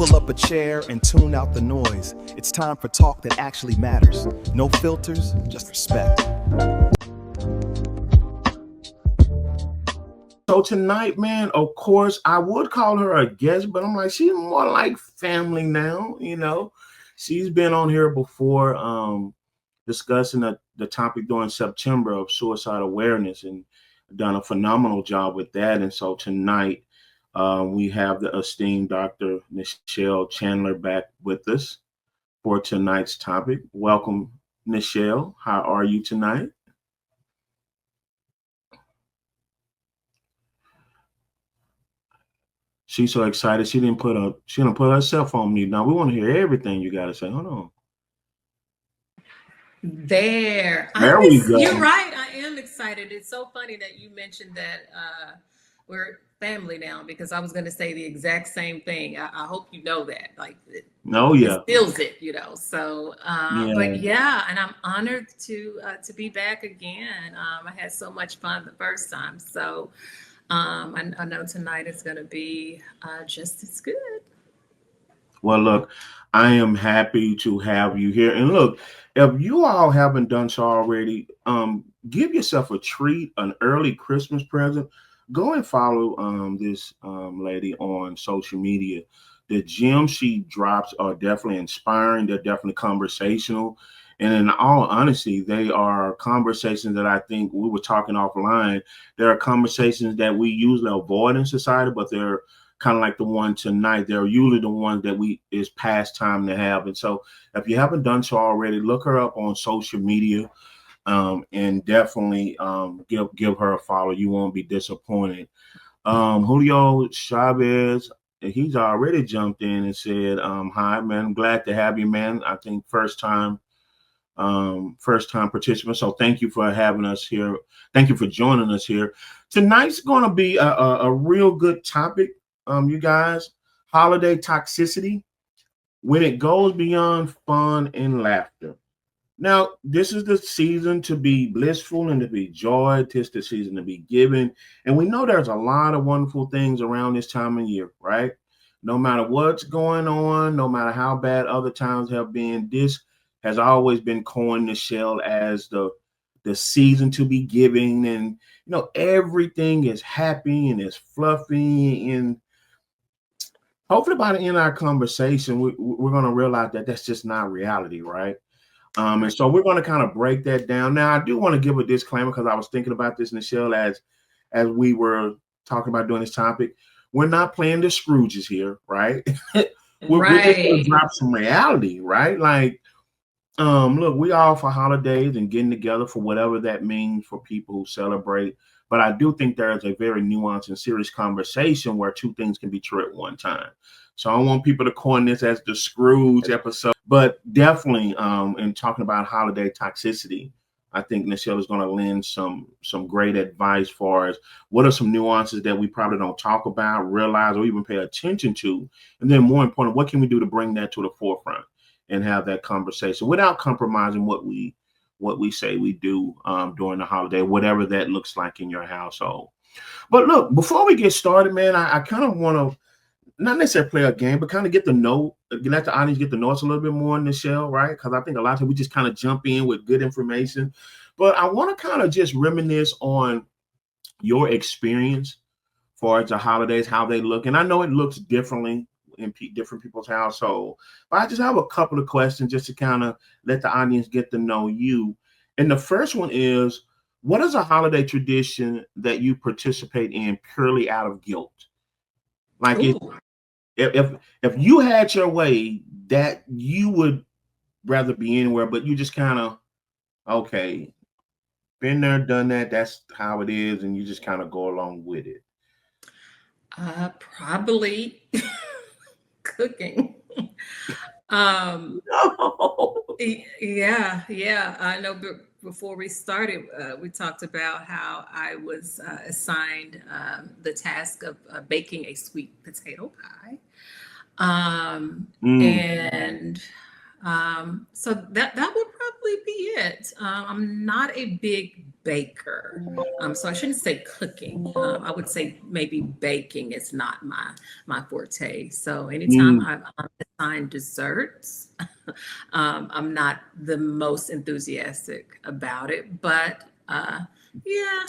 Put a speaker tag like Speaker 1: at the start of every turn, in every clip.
Speaker 1: Pull up a chair and tune out the noise. It's time for talk that actually matters. No filters, just respect.
Speaker 2: So tonight, man, of course, I would call her a guest, but I'm like, she's more like family now, you know. She's been on here before discussing the topic during September of suicide awareness and done a phenomenal job with that. And so tonight, we have the esteemed Dr. Nichelle Chandler back with us for tonight's topic. Welcome, Nichelle. How are you tonight? She's so excited she didn't put herself on mute. Now we want to hear everything you got to say. Hold on.
Speaker 3: There
Speaker 2: we go.
Speaker 3: You're right. I am excited. It's so funny that you mentioned that we're family now, because I was going to say the exact same thing. I hope you know that. Like, it feels it, you know. So, but yeah, and I'm honored to be back again. I had so much fun the first time, so I know tonight is going to be just as good.
Speaker 2: Well, look, I am happy to have you here. And look, if you all haven't done so already, give yourself a treat, an early Christmas present. Go and follow this lady on social media. The gems she drops are definitely inspiring. They're definitely conversational. And in all honesty, they are conversations that I think we were talking offline. There are conversations that we usually avoid in society, but they're kind of like the one tonight. They're usually the ones that is past time to have. And so if you haven't done so already, look her up on social media, and definitely give her a follow. You won't be disappointed. Julio Chavez, he's already jumped in and said, hi, man, I'm glad to have you, man. I think first time participant. So thank you for having us here. Thank you for joining us here. Tonight's going to be a real good topic. You guys, holiday toxicity, when it goes beyond fun and laughter. Now, this is the season to be blissful and to be joy. Tis the season to be given. And we know there's a lot of wonderful things around this time of year, right? No matter what's going on, no matter how bad other times have been, this has always been coined, Nichelle, as the season to be giving. And, you know, everything is happy and it's fluffy, and hopefully by the end of our conversation, we're going to realize that that's just not reality, right? And so we're going to kind of break that down. Now, I do want to give a disclaimer, because I was thinking about this, Nichelle, as we were talking about doing this topic. We're not playing the Scrooges here, right? We're just going to drop some reality, right? Like, look, we all for holidays and getting together for whatever that means for people who celebrate. But I do think there is a very nuanced and serious conversation where two things can be true at one time. So I don't want people to coin this as the Scrooge episode, but definitely in talking about holiday toxicity, I think Nichelle is going to lend some great advice for us. What are some nuances that we probably don't talk about, realize, or even pay attention to? And then more important, what can we do to bring that to the forefront and have that conversation without compromising what we say we do during the holiday, whatever that looks like in your household. But look, before we get started, man, I kind of want to not necessarily play a game, but kind of let the audience get to know us a little bit more, Nichelle, right? Because I think a lot of times we just kind of jump in with good information. But I want to kind of just reminisce on your experience for the holidays, how they look. And I know it looks differently in different people's household, but I just have a couple of questions just to kind of let the audience get to know you. And the first one is, what is a holiday tradition that you participate in purely out of guilt? Like, if you had your way, that you would rather be anywhere, but you just kind of, okay, been there, done that, that's how it is, and you just kind of go along with it.
Speaker 3: Probably cooking.
Speaker 2: No.
Speaker 3: Yeah. I know before we started, we talked about how I was assigned the task of baking a sweet potato pie. And so that would probably be it. I'm not a big baker, so I shouldn't say cooking. I would say maybe baking is not my forte. So anytime
Speaker 2: Mm.
Speaker 3: I'm assigned desserts, I'm not the most enthusiastic about it, but yeah,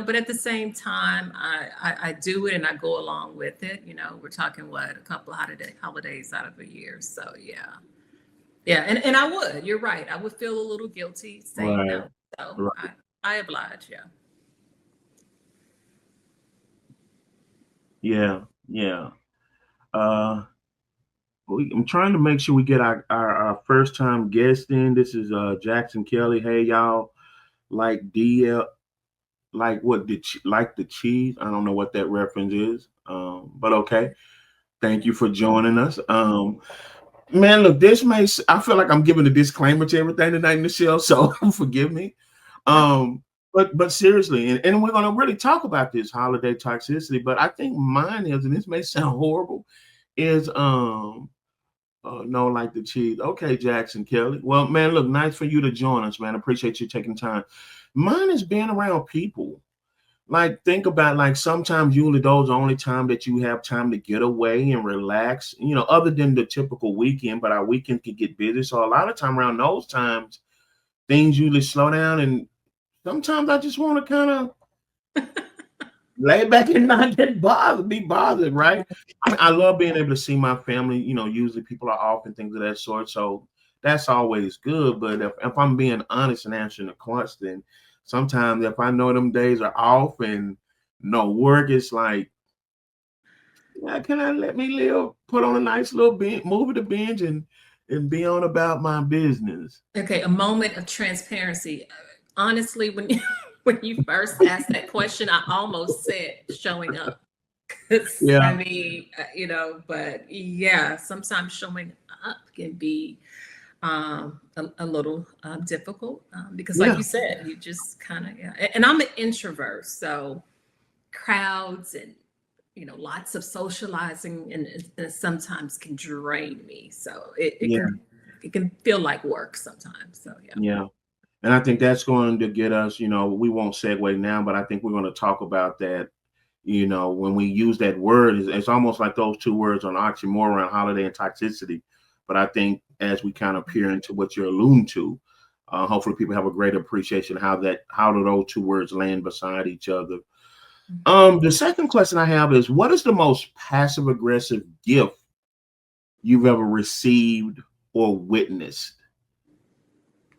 Speaker 3: but at the same time, I do it and I go along with it. We're talking what, a couple of holidays out of a year. So yeah, and I would. You're right. I would feel a little guilty saying
Speaker 2: Right.
Speaker 3: no. So
Speaker 2: Right.
Speaker 3: I oblige. Yeah.
Speaker 2: Yeah. Yeah. Uh, I'm trying to make sure we get our first time guest in. This is Jackson Kelly. Hey y'all, like DL, like what did like the cheese? I don't know what that reference is. But okay. Thank you for joining us. Man, look, I feel like I'm giving a disclaimer to everything tonight, Nichelle, so forgive me. But seriously, and we're gonna really talk about this holiday toxicity, but I think mine is, and this may sound horrible, is no, like the cheese. Okay, Jackson Kelly. Well, man, look, nice for you to join us, man. Appreciate you taking time. Mine is being around people. Like, think about, like, sometimes usually those are the only time that you have time to get away and relax, other than the typical weekend, but our weekend can get busy. So a lot of time around those times, things usually slow down. And sometimes I just want to kind of lay back and not be bothered, right? I love being able to see my family. Usually people are off and things of that sort. So that's always good. But if I'm being honest and answering the question, sometimes if I know them days are off and no work, it's like, yeah, can I let me live, put on a nice little movie to binge and be on about my business.
Speaker 3: Okay, a moment of transparency. Honestly, when when you first asked that question, I almost said showing up. 'Cause, I
Speaker 2: Yeah.
Speaker 3: mean, but yeah, sometimes showing up can be a little difficult because, like
Speaker 2: Yeah.
Speaker 3: you said, you just kind of, yeah. And I'm an introvert, so crowds and lots of socializing and sometimes can drain me. So
Speaker 2: Yeah.
Speaker 3: it can feel like work sometimes. So yeah.
Speaker 2: Yeah. And I think that's going to get us, we won't segue now, but I think we're going to talk about that. When we use that word, it's almost like those two words are an oxymoron, holiday and toxicity. But I think as we kind of peer into what you're alluding to, hopefully people have a great appreciation how do those two words land beside each other. The second question I have is, what is the most passive aggressive gift you've ever received or witnessed?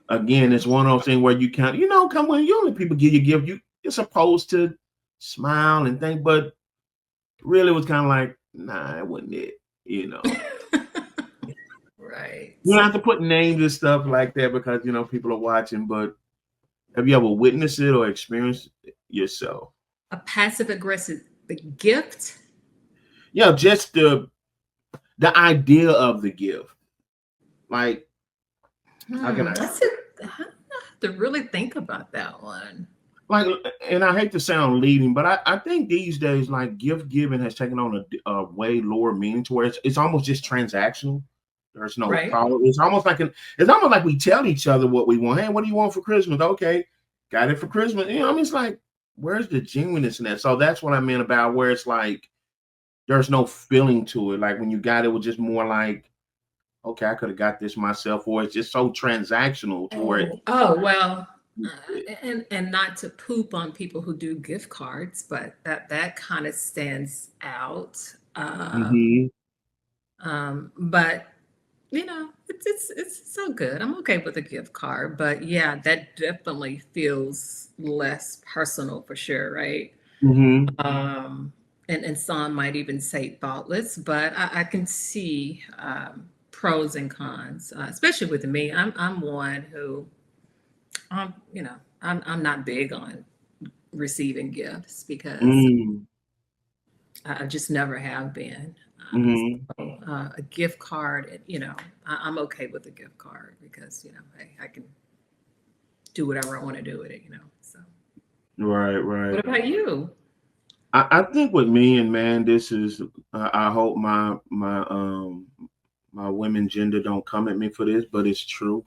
Speaker 2: Again, it's one of those things where you can't, come when usually people give you a gift, you're supposed to smile and think, but really it was kind of like, nah, that wasn't it.
Speaker 3: Right.
Speaker 2: You don't have to put names and stuff like that because people are watching, but have you ever witnessed it or experienced it yourself?
Speaker 3: A passive aggressive gift.
Speaker 2: Yeah, just the idea of the gift. Like, how can I
Speaker 3: That's it. I have to really think about that one.
Speaker 2: like, and I hate to sound leading, but I think these days, like, gift giving has taken on a way lower meaning to where it's almost just transactional. There's no
Speaker 3: Right.
Speaker 2: thought. It's almost like we tell each other what we want. Hey, what do you want for Christmas? Okay, got it for Christmas. I mean, it's like, where's the genuineness in that? So that's what I meant about where it's like there's no feeling to it. Like when you got it, was just more like, okay, I could have got this myself, or it's just so transactional to where
Speaker 3: Oh well, and not to poop on people who do gift cards, but that kind of stands out.
Speaker 2: Mhm.
Speaker 3: But it's so good. I'm okay with a gift card, but yeah, that definitely feels less personal for sure, right?
Speaker 2: Mhm.
Speaker 3: And some might even say thoughtless, but I can see pros and cons, especially with me. I'm one who, I'm not big on receiving gifts because
Speaker 2: Mm.
Speaker 3: I just never have been.
Speaker 2: Mhm.
Speaker 3: A gift card, I'm okay with a gift card because hey, I can do whatever I want to do with it. So,
Speaker 2: Right,
Speaker 3: what
Speaker 2: right.
Speaker 3: about you?
Speaker 2: I think with me, and man, this is I hope my women gender don't come at me for this, but it's true.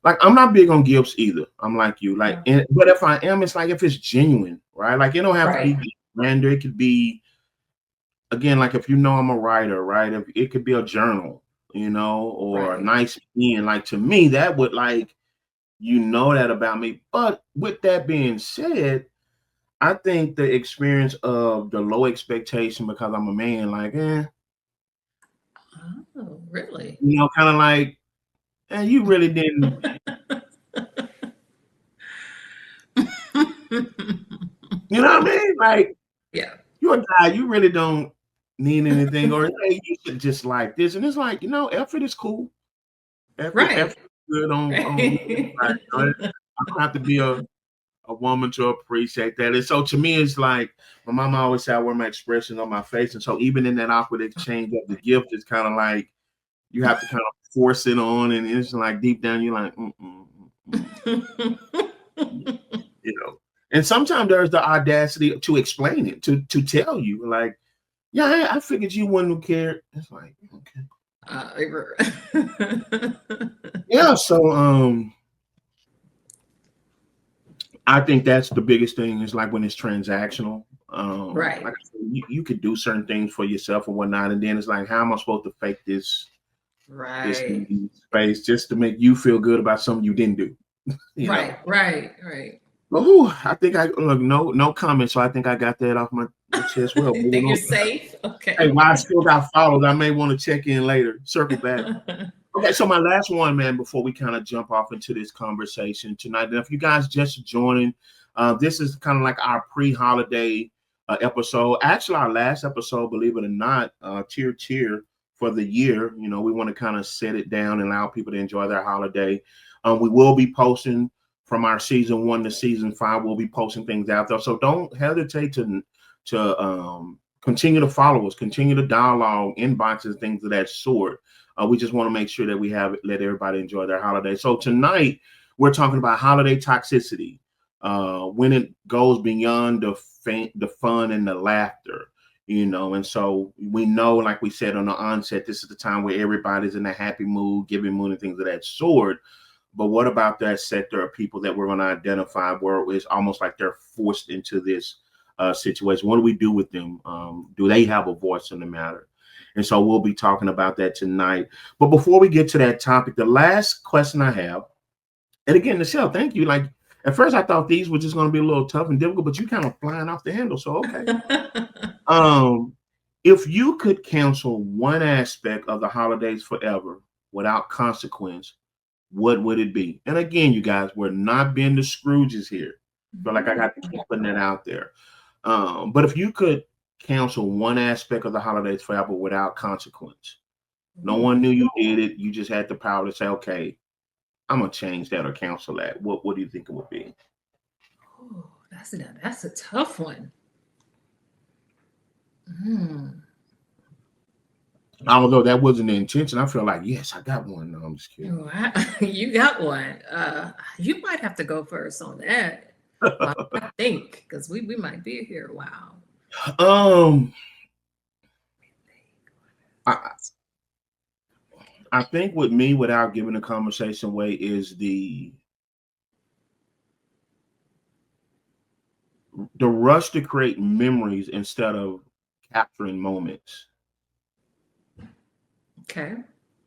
Speaker 2: like I'm not big on gifts either. I'm like you, like, but if I am, it's like if it's genuine, right? Like it don't have to be random. It could be, again, like if you know I'm a writer, right? If it could be a journal, you know, or a nice pen. Like to me, that would like, you know, that about me. But with that being said, I think the experience of the low expectation because I'm a man, like,
Speaker 3: Oh, really?
Speaker 2: you know, kind of like, you really didn't. You know what I mean? Like, you're a guy, you really don't need anything, or hey, you should just like this. And it's like, you know, effort is cool. Effort is good on right. I don't have to be a woman to appreciate that. And so to me, it's like my mama always said I wear my expression on my face. And so even in that awkward exchange of the gift, it's kind of like you have to kind of force it on, and it's like deep down you're like, you know. And sometimes there's the audacity to explain it, to tell you, like, yeah, I figured you wouldn't care. It's like, okay. Yeah, so I think that's the biggest thing is like when it's transactional. Like I said, you could do certain things for yourself and whatnot, and then it's like, how am I supposed to fake this space just to make you feel good about something you didn't do? You know?
Speaker 3: Right.
Speaker 2: Oh, I think I look no comment, so I think I got that off my chest. Well,
Speaker 3: think you're safe. Okay.
Speaker 2: Hey, while I still got followed, I may want to check in later. Circle back. Okay, so my last one, man, before we kind of jump off into this conversation tonight. And if you guys just joining, this is kind of like our pre-holiday episode. Actually, our last episode, believe it or not, tier for the year. You know, we want to kind of set it down and allow people to enjoy their holiday. We will be posting from our season 1 to season 5. We'll be posting things out there, so don't hesitate to continue to follow us, continue to dialogue, inboxes, things of that sort. We just want to make sure that we let everybody enjoy their holiday. So tonight we're talking about holiday toxicity, when it goes beyond the fun and the laughter, you know. And so we know, like we said on the onset, this is the time where everybody's in a happy mood, giving mood, and things of that sort. But what about that sector of people that we're going to identify where it's almost like they're forced into this situation? What do we do with them? Do they have a voice in the matter? And so we'll be talking about that tonight. But before we get to that topic, the last question I have, and again, Nichelle, thank you. Like at first I thought these were just going to be a little tough and difficult, but you kind of flying off the handle. So, okay. If you could cancel one aspect of the holidays forever without consequence, what would it be? And again, you guys, we're not being the Scrooges here. So like I got to keep putting that out there. But if you could cancel one aspect of the holidays forever without consequence, no one knew you did it, you just had the power to say, okay, I'm gonna change that or cancel that. What do you think it would be?
Speaker 3: Oh, that's a tough one.
Speaker 2: Although that wasn't the intention, I feel like, yes, I got one. No, I'm just kidding.
Speaker 3: You got one. You might have to go first on that. I think, because we might be here a while.
Speaker 2: I think with me, without giving the conversation away, is the rush to create memories instead of capturing moments.
Speaker 3: Okay.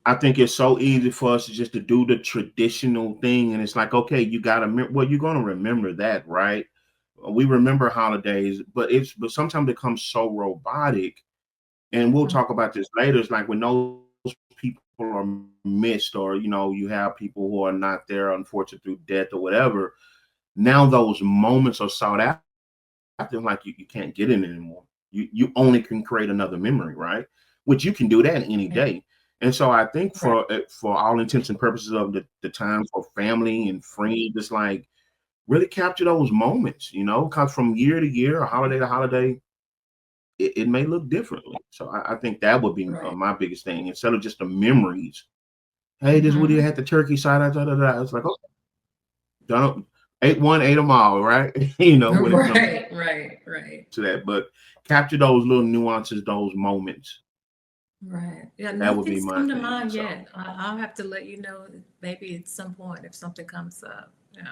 Speaker 2: I think it's so easy for us to do the traditional thing, and it's like, okay, you got to, well, you're going to remember that, right? We remember holidays, but sometimes it becomes so robotic, and we'll talk about this later. It's like when those people are missed, or you know, you have people who are not there, unfortunately, through death or whatever. Now those moments are sought after. I feel like you can't get it anymore. You only can create another memory, right? Which you can do that any day. And so I think for all intents and purposes of the time for family and friends, it's like really capture those moments, you know, because from year to year, or holiday to holiday, it may look differently. So I think that would be my biggest thing. Instead of just the memories. Hey, this would have had the turkey side. It's like, oh, done. Ate them all, right? You know, when it comes
Speaker 3: right
Speaker 2: to that. But capture those little nuances, those moments.
Speaker 3: Right. Yeah,
Speaker 2: That would be
Speaker 3: nothing's
Speaker 2: my
Speaker 3: come to
Speaker 2: thing.
Speaker 3: mind
Speaker 2: So
Speaker 3: yet. I'll have to let you know maybe at some point if something comes up. Yeah.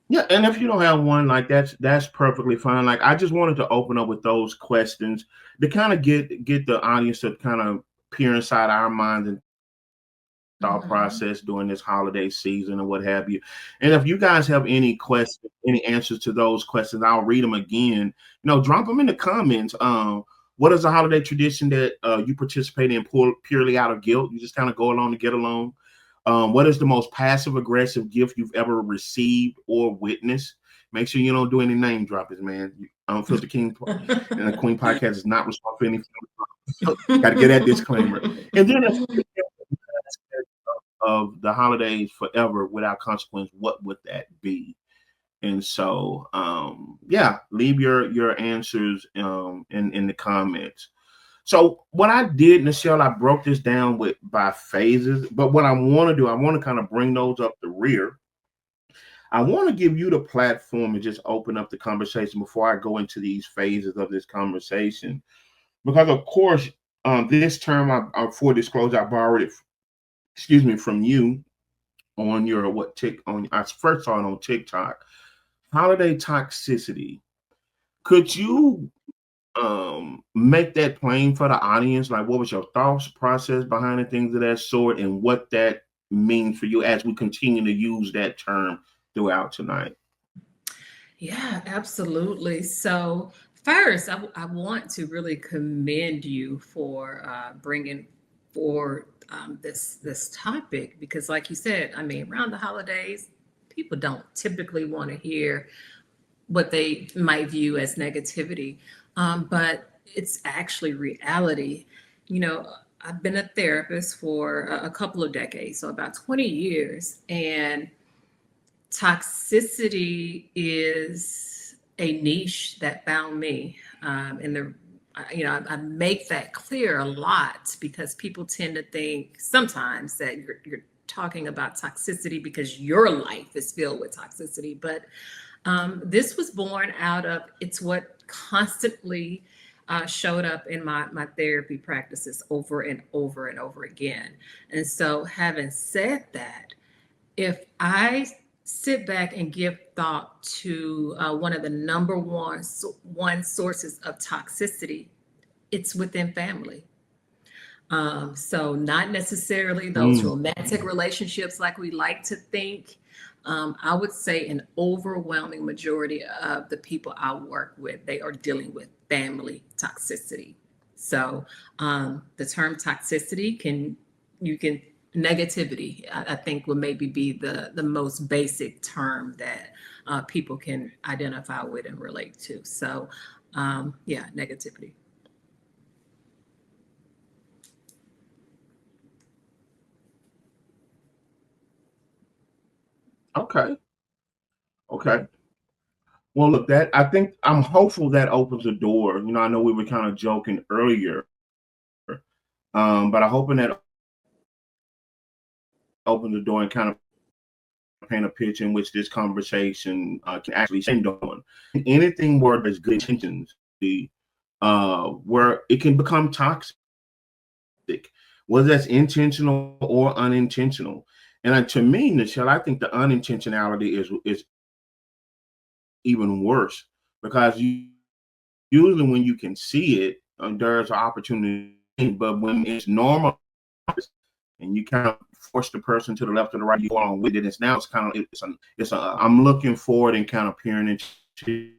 Speaker 2: yeah, and if you don't have one, like that's perfectly fine. Like I just wanted to open up with those questions to kind of get the audience to kind of peer inside our minds and thought
Speaker 3: Hmm.
Speaker 2: process during this holiday season and what have you. And if you guys have any questions, any answers to those questions, I'll read them again. Drop them in the comments. What is a holiday tradition that you participate in purely out of guilt? You just kind of go along to get along. What is the most passive aggressive gift you've ever received or witnessed? Make sure you don't do any name droppings, man. Unfiltered King and the Queen podcast is not responsible for any. Got to get that disclaimer. And then if of the holidays forever without consequence, what would that be? And so, yeah, leave your answers in the comments. So what I did, Nichelle, I broke this down by phases. But what I want to do, I want to kind of bring those up the rear. I want to give you the platform and just open up the conversation before I go into these phases of this conversation. Because of course, this term, for disclosure, I borrowed it, excuse me, from you on your I first saw it on TikTok. Holiday toxicity. Could you make that plain for the audience? Like, what was your thoughts process behind the things of that sort, and what that means for you as we continue to use that term throughout tonight?
Speaker 3: Yeah, absolutely. So, first, I want to really commend you for bringing forward this topic because, like you said, I mean, around the holidays, people don't typically want to hear what they might view as negativity, but it's actually reality. You know, I've been a therapist for a couple of decades, so about 20 years, and toxicity is a niche that found me. And I make that clear a lot because people tend to think sometimes that you're talking about toxicity because your life is filled with toxicity. But this was born out of it's what constantly showed up in my therapy practices over and over and over again. And so, having said that, if I sit back and give thought to one of the number one sources of toxicity, it's within family. So not necessarily those
Speaker 2: Mm,
Speaker 3: romantic relationships like we like to think. I would say an overwhelming majority of the people I work with, they are dealing with family toxicity. So the term toxicity you can negativity, I think would maybe be the most basic term that people can identify with and relate to. So yeah, negativity.
Speaker 2: okay. Okay. Well, look, that I think I'm hopeful that opens the door. I know we were kind of joking earlier, but I'm hoping that opens the door and kind of paint a picture in which this conversation can actually stand on. Anything where there's good intentions, where it can become toxic, whether that's intentional or unintentional. And to me, Nichelle, I think the unintentionality is even worse because usually when you can see it, there's an opportunity. But when it's normal and you kind of force the person to the left or the right, you go on with it. It's kind of I'm looking forward and kind of peering into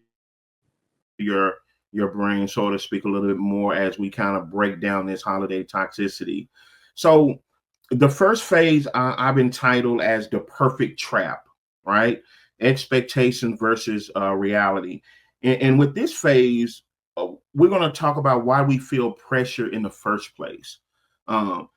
Speaker 2: your your brain, so to speak, a little bit more as we kind of break down this holiday toxicity. So the first phase I've entitled as the perfect trap, right? Expectations versus reality. And with this phase, we're going to talk about why we feel pressure in the first place. Um,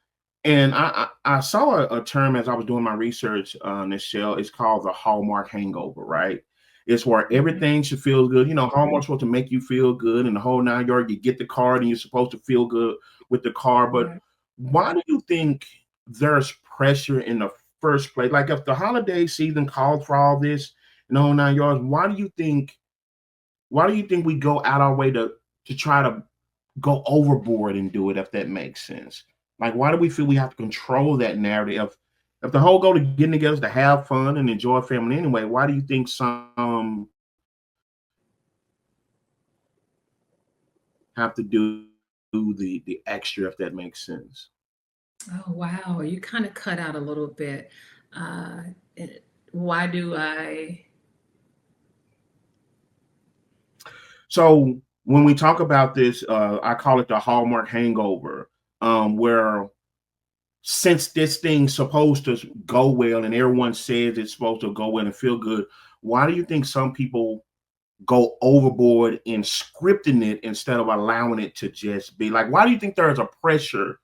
Speaker 2: and I saw a term as I was doing my research on this show. It's called the Hallmark hangover, right? It's where
Speaker 3: Mhm.
Speaker 2: everything should feel good. Hallmark's supposed to make you feel good, and the whole 9 yards. You get the card, and you're supposed to feel good with the card. But
Speaker 3: Right.
Speaker 2: why do you think there's pressure in the first place? Like, if the holiday season called for all this and the whole 9 yards, why do you think we go out our way to to try to go overboard and do it, if that makes sense? Like, why do we feel we have to control that narrative? If the whole goal of getting together is to have fun and enjoy family anyway, why do you think some have to do the extra, if that makes sense?
Speaker 3: Oh, wow. You kind of cut out a little bit. Uh, why do I?
Speaker 2: So when we talk about this, I call it the Hallmark hangover, where since this thing's supposed to go well and everyone says it's supposed to go well and feel good, why do you think some people go overboard in scripting it instead of allowing it to just be? Like, why do you think there's a pressure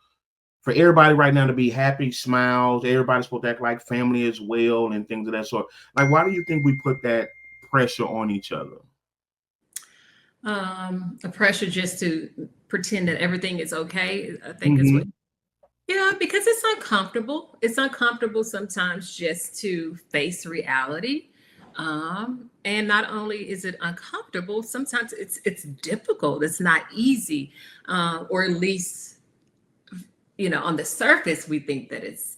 Speaker 2: for everybody right now to be happy, smiles, everybody's supposed to act like family as well and things of that sort? Like, why do you think we put that pressure on each other?
Speaker 3: A pressure just to pretend that everything is okay, I think is what.
Speaker 2: Mm-hmm.
Speaker 3: Yeah, because it's uncomfortable. It's uncomfortable sometimes just to face reality. And not only is it uncomfortable, sometimes it's difficult. It's not easy, or at least on the surface we think that it's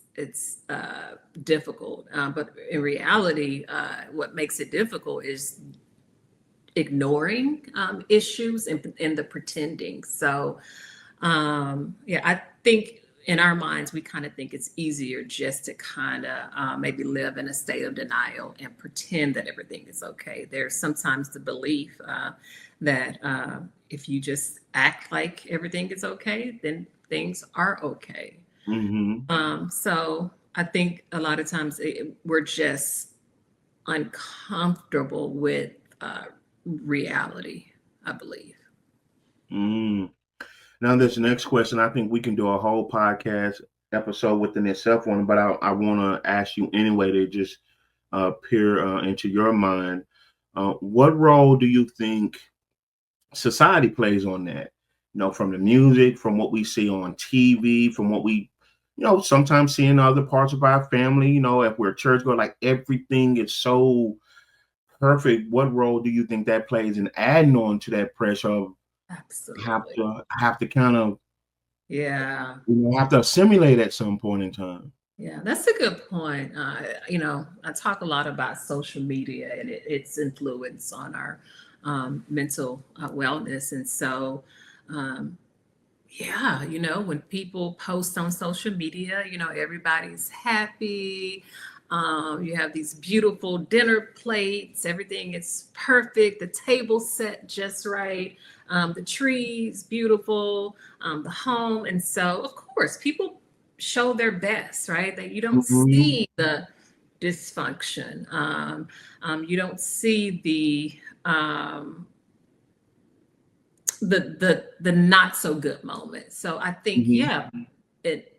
Speaker 3: difficult. But in reality, what makes it difficult is ignoring issues and the pretending. So yeah, I think in our minds we kind of think it's easier just to kind of maybe live in a state of denial and pretend that everything is okay. There's sometimes the belief that if you just act like everything is okay, then things are okay.
Speaker 2: Mm-hmm.
Speaker 3: So I think a lot of times we're just uncomfortable with reality, I believe.
Speaker 2: Mm. Now, this next question, I think we can do a whole podcast episode within itself on, but I want to ask you anyway to just peer into your mind. What role do you think society plays on that? From the music, from what we see on TV, from what we, sometimes see in other parts of our family, if we're church go, like everything is so perfect. What role do you think that plays in adding on to that pressure of
Speaker 3: Absolutely.
Speaker 2: have to kind of
Speaker 3: Yeah.
Speaker 2: have to assimilate at some point in time?
Speaker 3: Yeah, that's a good point. I talk a lot about social media and its influence on our mental wellness. And so, um, yeah, when people post on social media, everybody's happy. You have these beautiful dinner plates, everything is perfect, the table set just right, the trees beautiful, the home. And so, of course, people show their best, right? That you don't
Speaker 2: Mhm,
Speaker 3: see the dysfunction, you don't see um, the not so good moments. So I think,
Speaker 2: mhm.
Speaker 3: yeah, it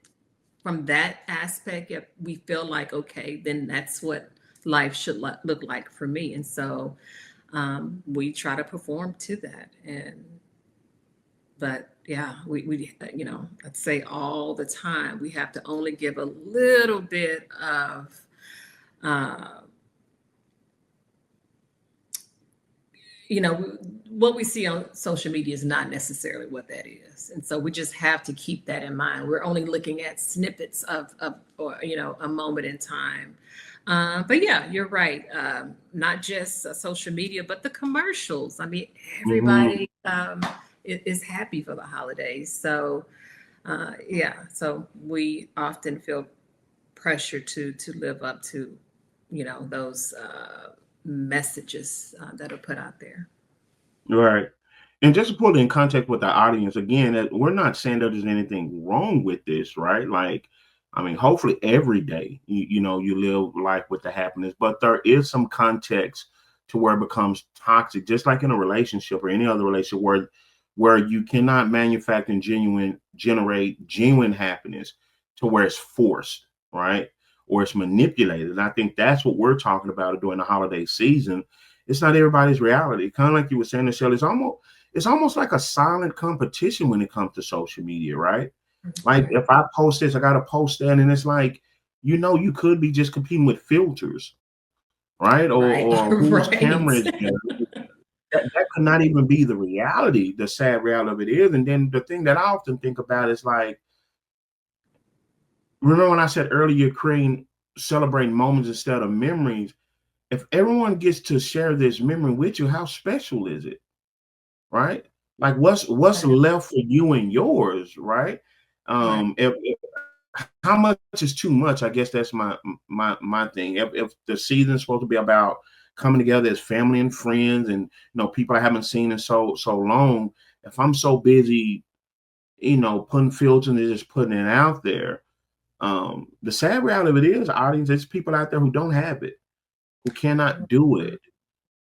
Speaker 3: from that aspect, if we feel like, okay, then that's what life should look like for me. And so we try to perform to that. But yeah, I'd say all the time, we have to only give a little bit of, uh, you know, what we see on social media is not necessarily what that is. And so we just have to keep that in mind. We're only looking at snippets of or, a moment in time. But yeah, you're right. Not just social media, but the commercials. I mean,
Speaker 2: Mhm.
Speaker 3: everybody is happy for the holidays. So yeah, so we often feel pressure to live up to, those messages that are put out there.
Speaker 2: Right. And just to put it in context with the audience, again, that we're not saying that there's anything wrong with this, right? Like, I mean, hopefully every day, you live life with the happiness, but there is some context to where it becomes toxic, just like in a relationship or any other relationship where you cannot manufacture and generate genuine happiness to where it's forced, right? Or it's manipulated. And I think that's what we're talking about during the holiday season. It's not everybody's reality. Kind of like you were saying, Nichelle, it's almost like a silent competition when it comes to social media, right? Like
Speaker 3: Right.
Speaker 2: if I post this, I gotta post that, and it's like, you could be just competing with filters, right? Or
Speaker 3: Right.
Speaker 2: or whose camera
Speaker 3: Right.
Speaker 2: is better. that could not even be the reality. The sad reality of it is. And then the thing that I often think about is like, remember when I said earlier, celebrating moments instead of memories? If everyone gets to share this memory with you, how special is it? Right? Like what's left for you and yours, right? If how much is too much? I guess that's my thing. If the season's supposed to be about coming together as family and friends, and people I haven't seen in so long, if I'm so busy, putting filters and just putting it out there, the sad reality of it is, audience, there's people out there who don't have it, who cannot do it,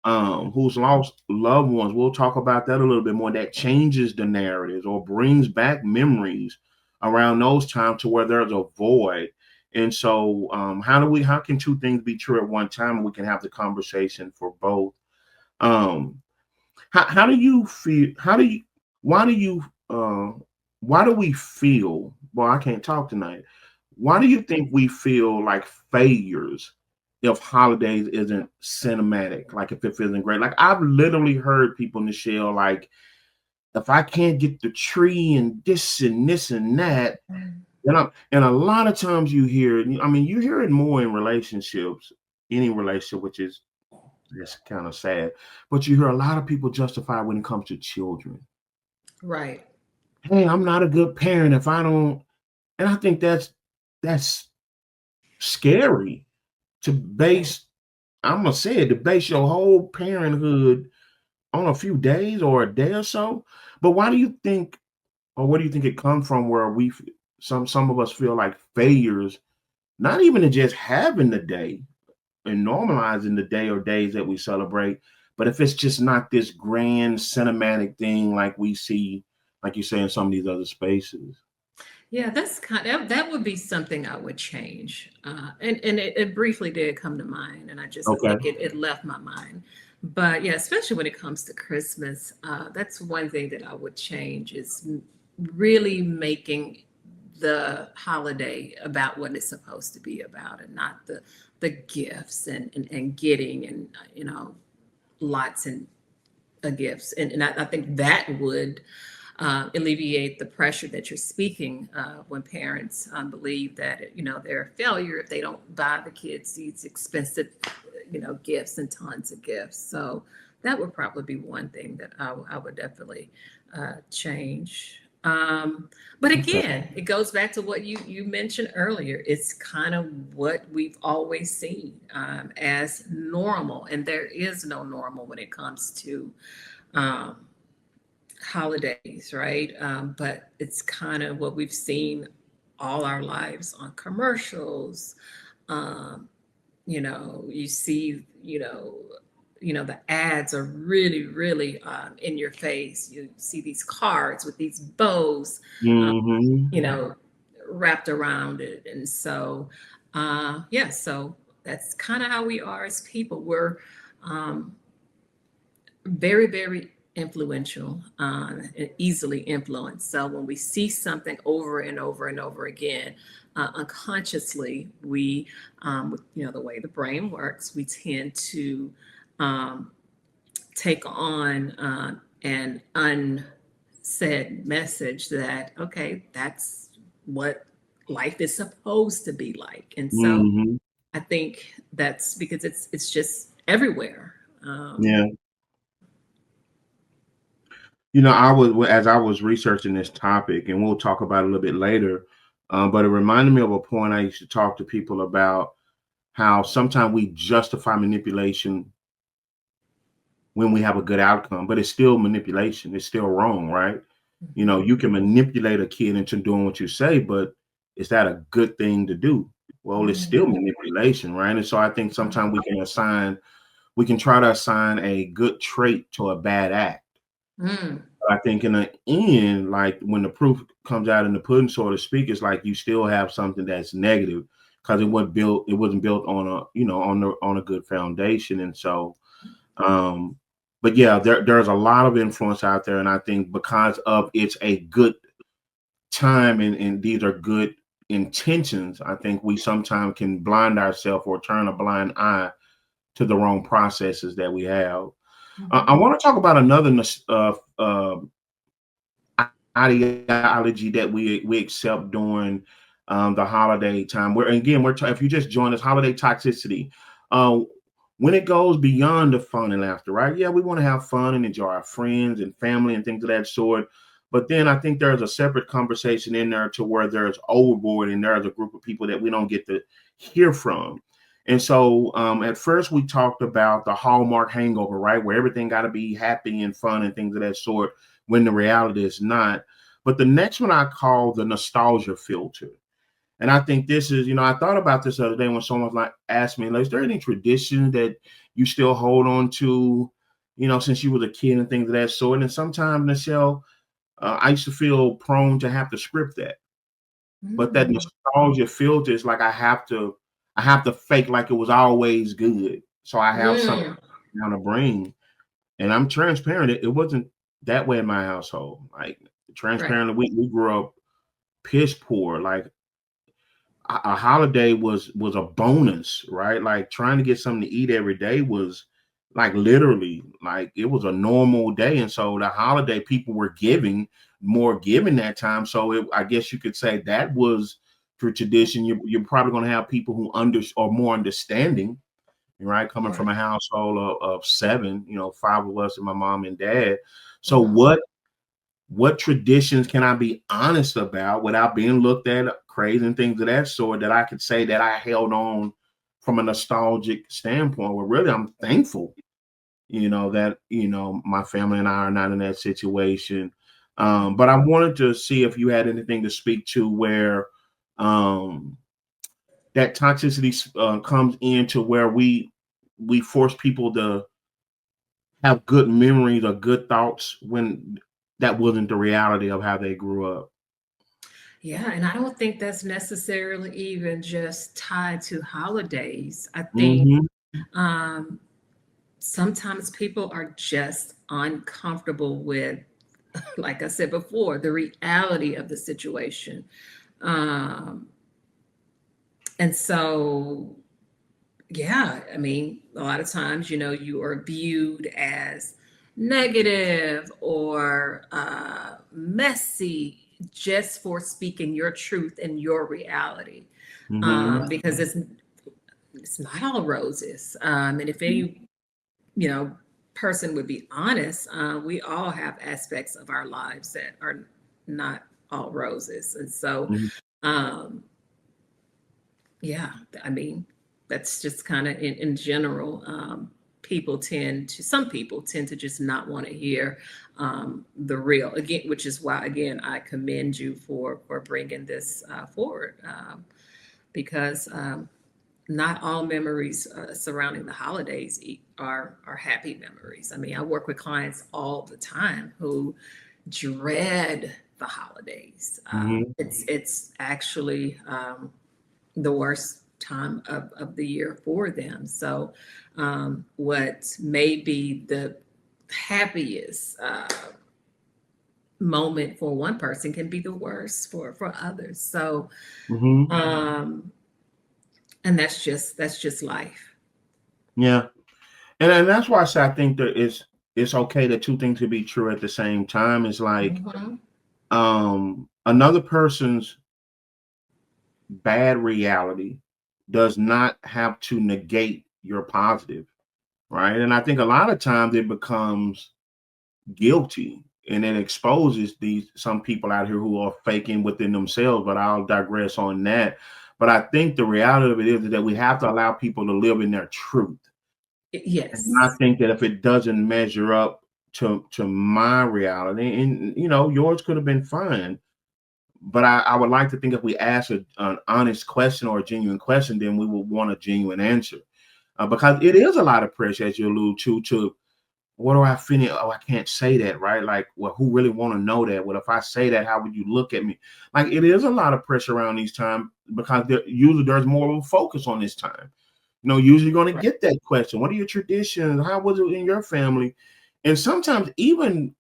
Speaker 2: who's lost loved ones. We'll talk about that a little bit more. That changes the narratives or brings back memories around those times to where there's a void. And so how can two things be true at one time, and we can have the conversation for both? How do you feel? Why do you why do we feel, well, I can't talk tonight. Why do you think we feel like failures if holidays isn't cinematic? Like if it isn't great? Like I've literally heard people, Nichelle, like if I can't get the tree and this and this and that, and a lot of times you hear, you hear it more in relationships, any relationship, which is that's kind of sad. But you hear a lot of people justify when it comes to children.
Speaker 3: Right.
Speaker 2: Hey, I'm not a good parent if I don't, and I think that's scary to base. I'm gonna say it, to base your whole parenthood on a few days or a day or so. But why do you think, or where do you think it comes from, where some of us feel like failures, not even in just having the day and normalizing the day or days that we celebrate, but if it's just not this grand cinematic thing like we see, like you say, in some of these other spaces?
Speaker 3: Yeah, that's that would be something I would change. And it briefly did come to mind, and I
Speaker 2: Okay.
Speaker 3: think it left my mind. But yeah, especially when it comes to Christmas, that's one thing that I would change is really making the holiday about what it's supposed to be about, and not the gifts and getting and lots and gifts. And I think that would alleviate the pressure that you're speaking when parents believe that they're a failure if they don't buy the kids these expensive gifts and tons of gifts. So that would probably be one thing that I would definitely change. But again, it goes back to what you mentioned earlier. It's kind of what we've always seen as normal, and there is no normal when it comes to um, holidays, right? But it's kind of what we've seen all our lives on commercials. Um, you see, the ads are really, really in your face. You see these cards with these bows,
Speaker 2: Mm-hmm.
Speaker 3: you know, wrapped around it. And so, yeah, so that's kind of how we are as people. We're um, very, very influential and easily influenced. So when we see something over and over and over again, unconsciously, we, the way the brain works, we tend to um, take on an unsaid message that, okay, that's what life is supposed to be like. And so
Speaker 2: Mm-hmm.
Speaker 3: I think that's because it's just everywhere.
Speaker 2: Yeah. As I was researching this topic, and we'll talk about it a little bit later, but it reminded me of a point I used to talk to people about, how sometimes we justify manipulation when we have a good outcome, but it's still manipulation. It's still wrong, right? You can manipulate a kid into doing what you say, but is that a good thing to do? Well, it's still manipulation, right? And so I think sometimes we can try to assign a good trait to a bad act.
Speaker 3: Mm.
Speaker 2: I think in the end, like when the proof comes out in the pudding, so to speak, it's like you still have something that's negative because it wasn't built on on a good foundation. And so but yeah, there's a lot of influence out there, and I think because of it's a good time, and these are good intentions, I think we sometimes can blind ourselves or turn a blind eye to the wrong processes that we have. I want to talk about another ideology that we accept during the holiday time. Where again, if you just join us, holiday toxicity. When it goes beyond the fun and laughter, right? Yeah, we want to have fun and enjoy our friends and family and things of that sort. But then I think there's a separate conversation in there to where there's overboard and there's a group of people that we don't get to hear from. And so at first we talked about the Hallmark hangover, right? Where everything got to be happy and fun and things of that sort when the reality is not. But the next one I call the nostalgia filter. And I think this is, I thought about this the other day when someone like asked me, like, is there any tradition that you still hold on to, since you was a kid and things of that sort? And sometimes, Nichelle, I used to feel prone to have to script that. But that nostalgia filter is like I have to fake like it was always good. So I have something on the brain. And I'm transparent. It wasn't that way in my household. Like transparently, we grew up piss poor. Like a holiday was a bonus, right? Like trying to get something to eat every day was like literally like it was a normal day. And so the holiday people were giving that time. So I guess you could say that was for tradition. You're probably going to have people who are more understanding, right? Coming from a household of 7, 5 of us and my mom and dad. So what traditions can I be honest about without being looked at crazy and things of that sort that I could say that I held on from a nostalgic standpoint? Well, really, I'm thankful, that, my family and I are not in that situation. But I wanted to see if you had anything to speak to where that toxicity comes into where we force people to have good memories or good thoughts when that wasn't the reality of how they grew up.
Speaker 3: Yeah, and I don't think that's necessarily even just tied to holidays. I think sometimes people are just uncomfortable with, like I said before, the reality of the situation. And so, yeah, I mean, a lot of times, you are viewed as negative or messy just for speaking your truth and your reality, because it's not all roses. And if any, person would be honest, we all have aspects of our lives that are not all roses. And so, yeah, I mean, that's just kind of in general. Some people tend to just not want to hear the real again, which is why, again, I commend you for bringing this forward, because not all memories surrounding the holidays are happy memories. I mean, I work with clients all the time who dread the holidays. It's actually the worst time of the year for them. So what may be the happiest moment for one person can be the worst for others. So and that's just life.
Speaker 2: Yeah. And that's why I say I think that it's okay that two things could be true at the same time. It's like another person's bad reality does not have to negate your positive, right? And I think a lot of times it becomes guilty and it exposes some people out here who are faking within themselves, but I'll digress on that. But I think the reality of it is that we have to allow people to live in their truth.
Speaker 3: Yes.
Speaker 2: And I think that if it doesn't measure up to my reality, and yours could have been fine, but I would like to think if we ask an honest question or a genuine question, then we would want a genuine answer, because it is a lot of pressure, as you allude to what do I finish? Oh, I can't say that, right? Like, well, who really want to know that? Well, if I say that, how would you look at me? Like, it is a lot of pressure around these times because usually there's more of a focus on this time. Usually you're going to get that question. What are your traditions? How was it in your family? And sometimes even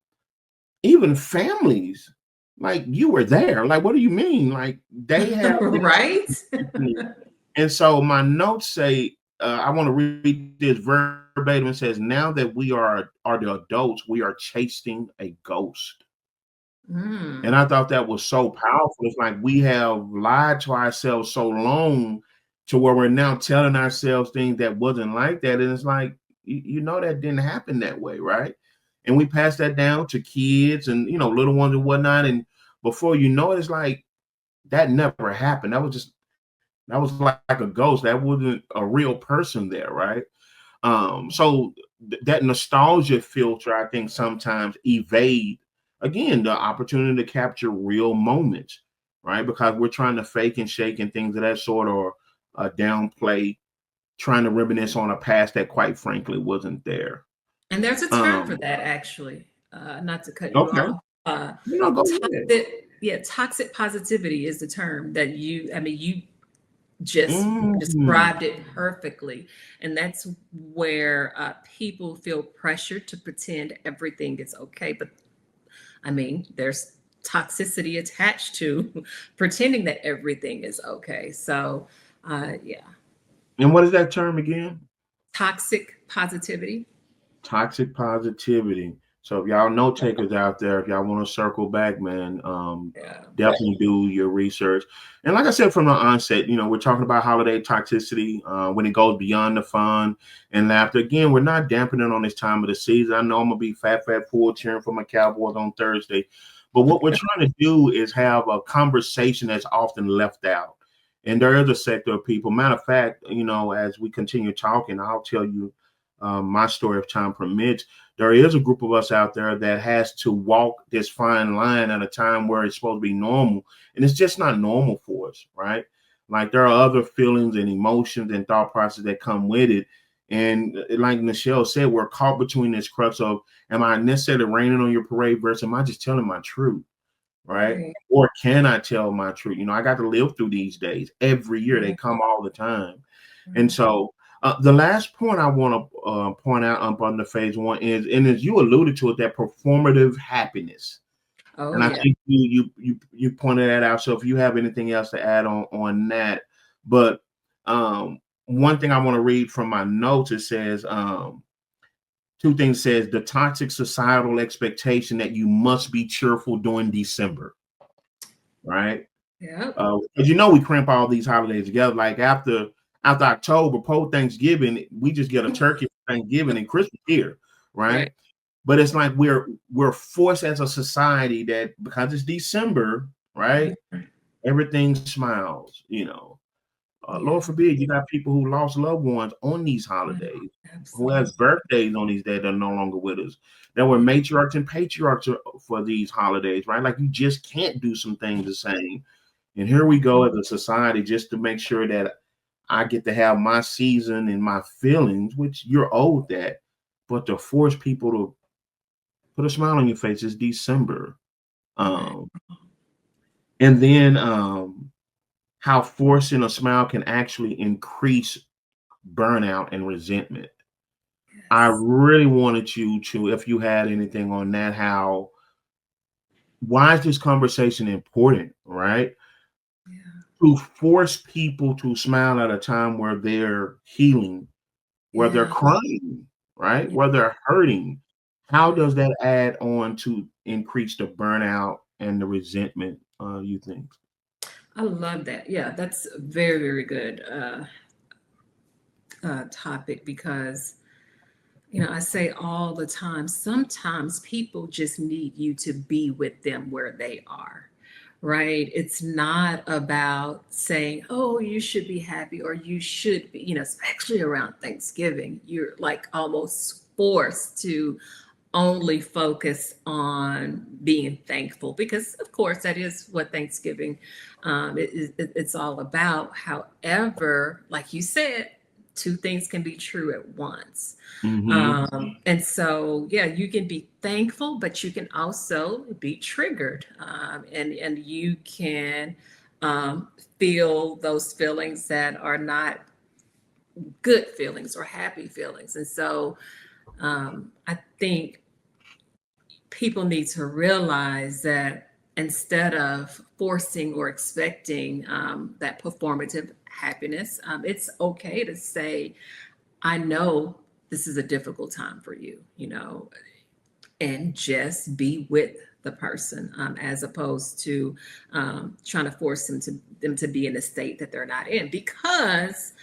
Speaker 2: families, like, you were there. Like, what do you mean? Like, they have
Speaker 3: right.
Speaker 2: And so my notes say I want to read this verbatim. It says, "Now that we are the adults, we are chasing a ghost." And I thought that was so powerful. It's like we have lied to ourselves so long to where we're now telling ourselves things that wasn't like that. And it's like, you know, that didn't happen that way, right? And we pass that down to kids and, you know, little ones and whatnot. And before you know it, it's like that never happened. That was like a ghost. That wasn't a real person there, right? So that nostalgia filter, I think, sometimes evade again the opportunity to capture real moments, right? Because we're trying to fake and shake and things of that sort, or downplay, trying to reminisce on a past that, quite frankly, wasn't there.
Speaker 3: And there's a term for that, actually. Not to cut you
Speaker 2: Okay,
Speaker 3: off.
Speaker 2: go ahead.
Speaker 3: Toxic positivity is the term that you just
Speaker 2: Mm,
Speaker 3: described it perfectly. And that's where people feel pressured to pretend everything is okay. But I mean, there's toxicity attached to pretending that everything is okay. So, yeah,
Speaker 2: and what is that term again?
Speaker 3: toxic positivity.
Speaker 2: Toxic positivity. So if y'all note takers out there, if y'all want to circle back, man,
Speaker 3: Yeah.
Speaker 2: definitely do your research. And like I said from the onset, you know, we're talking about holiday toxicity when it goes beyond the fun and laughter. Again, we're not dampening on this time of the season. I know I'm gonna be fat, full cheering for my Cowboys on Thursday, but what we're trying to do is have a conversation that's often left out. And there is a sector of people. Matter of fact, you know, as we continue talking, I'll tell you my story if time permits. There is a group of us out there that has to walk this fine line at a time where it's supposed to be normal, and it's just not normal for us, right? Like there are other feelings and emotions and thought processes that come with it. And like Nichelle said, we're caught between this crux of, am I necessarily raining on your parade versus am I just telling my truth, right?
Speaker 3: Right.
Speaker 2: Or can I tell my truth? You know, I got to live through these days every year. They
Speaker 3: Mhm.
Speaker 2: come all the time. And
Speaker 3: Mhm.
Speaker 2: so the last point I want to point out up on the phase one is, and as you alluded to it, that performative happiness.
Speaker 3: Oh
Speaker 2: And I
Speaker 3: yeah.
Speaker 2: think you pointed that out. So if you have anything else to add on that, but one thing I want to read from my notes, it says two things. Says the toxic societal expectation that you must be cheerful during December, right?
Speaker 3: Yeah.
Speaker 2: Because you know we cramp all these holidays together. Like after October, post Thanksgiving, we just get a turkey for Thanksgiving and Christmas here, right?
Speaker 3: Right.
Speaker 2: But it's like we're forced as a society that because it's December, right?
Speaker 3: Mhm.
Speaker 2: Everything smiles, you know.
Speaker 3: Yeah.
Speaker 2: Lord forbid, you got people who lost loved ones on these
Speaker 3: Oh,
Speaker 2: holidays, who has
Speaker 3: absolutely.
Speaker 2: birthdays on these days that are no longer with us. There were matriarchs and patriarchs for these holidays, right? Like you just can't do some things the same. And here we go as a society just to make sure that I get to have my season and my feelings, which you're owed that, but to force people to put a smile on your face is December.
Speaker 3: Right.
Speaker 2: Um, and then how forcing a smile can actually increase burnout and resentment. I
Speaker 3: Yes.
Speaker 2: really wanted you to, if you had anything on that, how why is this conversation important, right?
Speaker 3: Yeah.
Speaker 2: To force people to smile at a time where they're healing, where they're
Speaker 3: Yeah.
Speaker 2: crying, right?
Speaker 3: Yeah.
Speaker 2: Where they're hurting. How
Speaker 3: Right.
Speaker 2: does that add on to increase the burnout and the resentment, you think?
Speaker 3: I love that. Yeah, that's a very, very good topic because, I say all the time, sometimes people just need you to be with them where they are, right? It's not about saying, oh, you should be happy or you should be, especially around Thanksgiving, you're like almost forced to only focus on being thankful because of course that is what Thanksgiving it's all about. However, like you said, two things can be true at once.
Speaker 2: Mm-hmm.
Speaker 3: And so yeah, you can be thankful but you can also be triggered, and you can um, feel those feelings that are not good feelings or happy feelings. And so I think people need to realize that, instead of forcing or expecting that performative happiness, it's okay to say, I know this is a difficult time for you, and just be with the person, as opposed to trying to force them to be in a state that they're not in. Because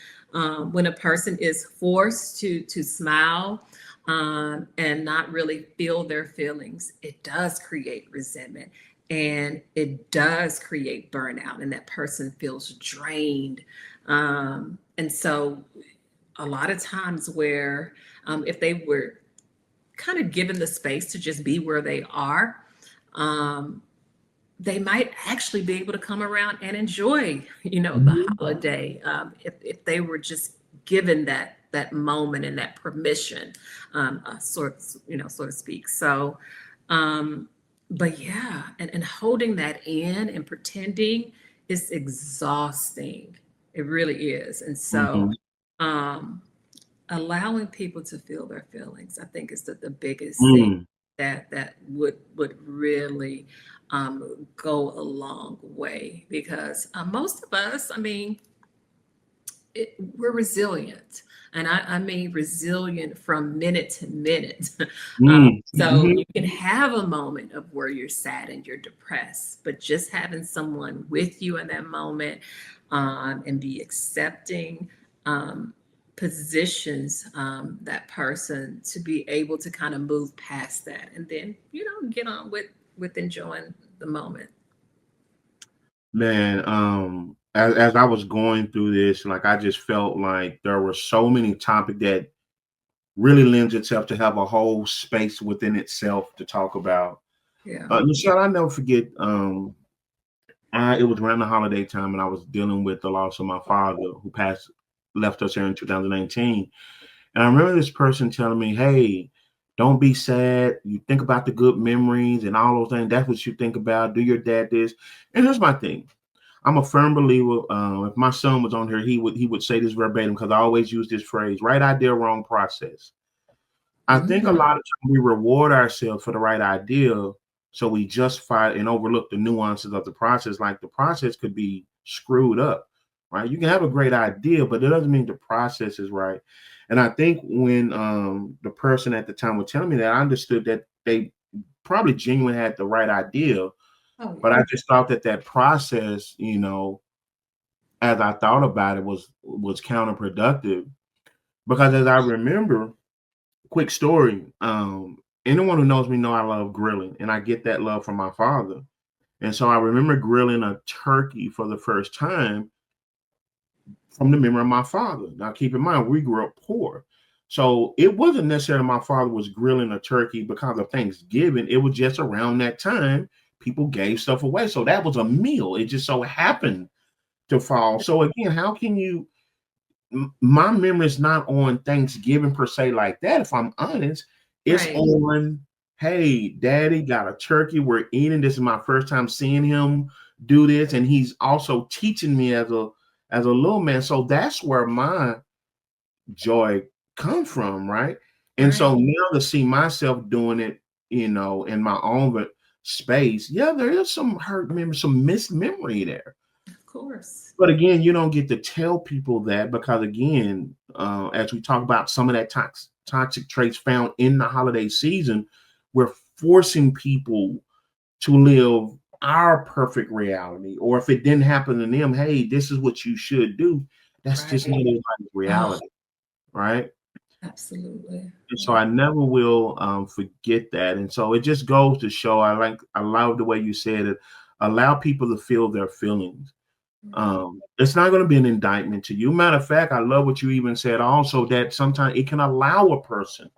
Speaker 3: when a person is forced to smile and not really feel their feelings, it does create resentment, and it does create burnout, and that person feels drained. And so a lot of times where if they were kind of given the space to just be where they are, um, they might actually be able to come around and enjoy, the holiday, if they were just given that moment and that permission, so to speak. So, but yeah, and holding that in and pretending is exhausting. It really is. And so, um, allowing people to feel their feelings, I think, is the biggest thing that would really go a long way, because most of us, I mean, we're resilient, and I mean resilient from minute to minute. So you can have a moment of where you're sad and you're depressed, but just having someone with you in that moment, and be accepting, positions that person to be able to kind of move past that, and then get on with enjoying the moment.
Speaker 2: Man, as I was going through this, like I just felt like there were so many topics that really lends itself to have a whole space within itself to talk about.
Speaker 3: Yeah.
Speaker 2: Nichelle, I never forget. It was around the holiday time, and I was dealing with the loss of my father, who left us here in 2019. And I remember this person telling me, "Hey, don't be sad. You think about the good memories and all those things. That's what you think about. Do your dad this?" And here's my thing. I'm a firm believer. If my son was on here, he would say this verbatim, because I always use this phrase: right idea, wrong process. I think a lot of times we reward ourselves for the right idea, so we justify and overlook the nuances of the process. Like the process could be screwed up, right? You can have a great idea, but it doesn't mean the process is right. And I think when the person at the time was telling me that, I understood that they probably genuinely had the right idea, but I just thought that process, as I thought about it, was counterproductive. Because as I remember, quick story, anyone who knows me know I love grilling, and I get that love from my father. And so I remember grilling a turkey for the first time from the memory of my father. Now, keep in mind, we grew up poor. So it wasn't necessarily my father was grilling a turkey because of Thanksgiving. It was just around that time people gave stuff away. So that was a meal. It just so happened to fall. So again, how can you? My memory is not on Thanksgiving per se like that. If I'm honest, it's on, hey, daddy got a turkey. We're eating. This is my first time seeing him do this. And he's also teaching me as a little man. So that's where my joy comes from, right? And so now to see myself doing it, in my own space, yeah, there is some hurt memory, some missed memory there.
Speaker 3: Of course.
Speaker 2: But again, you don't get to tell people that, because again, as we talk about some of that toxic traits found in the holiday season, we're forcing people to live our perfect reality. Or if it didn't happen to them, hey, this is what you should do. That's just not everybody's reality, right?
Speaker 3: Absolutely.
Speaker 2: And so I never will forget that. And so it just goes to show, I love the way you said it, allow people to feel their feelings. It's not going to be an indictment to you. Matter of fact, I love what you even said also, that sometimes it can allow a person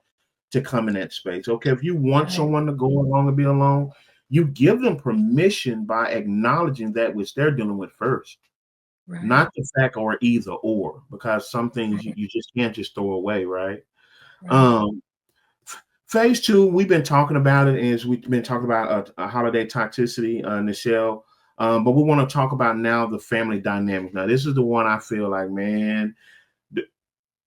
Speaker 2: to come in that space. Okay, if you want someone to go along and be alone, you give them permission by acknowledging that which they're dealing with first. Not the fact or either or, because some things you just can't just throw away, right? Phase 2, we've been talking about it, as we've been talking about a holiday toxicity, Nichelle. But we want to talk about now the family dynamic. Now, this is the one I feel like, man,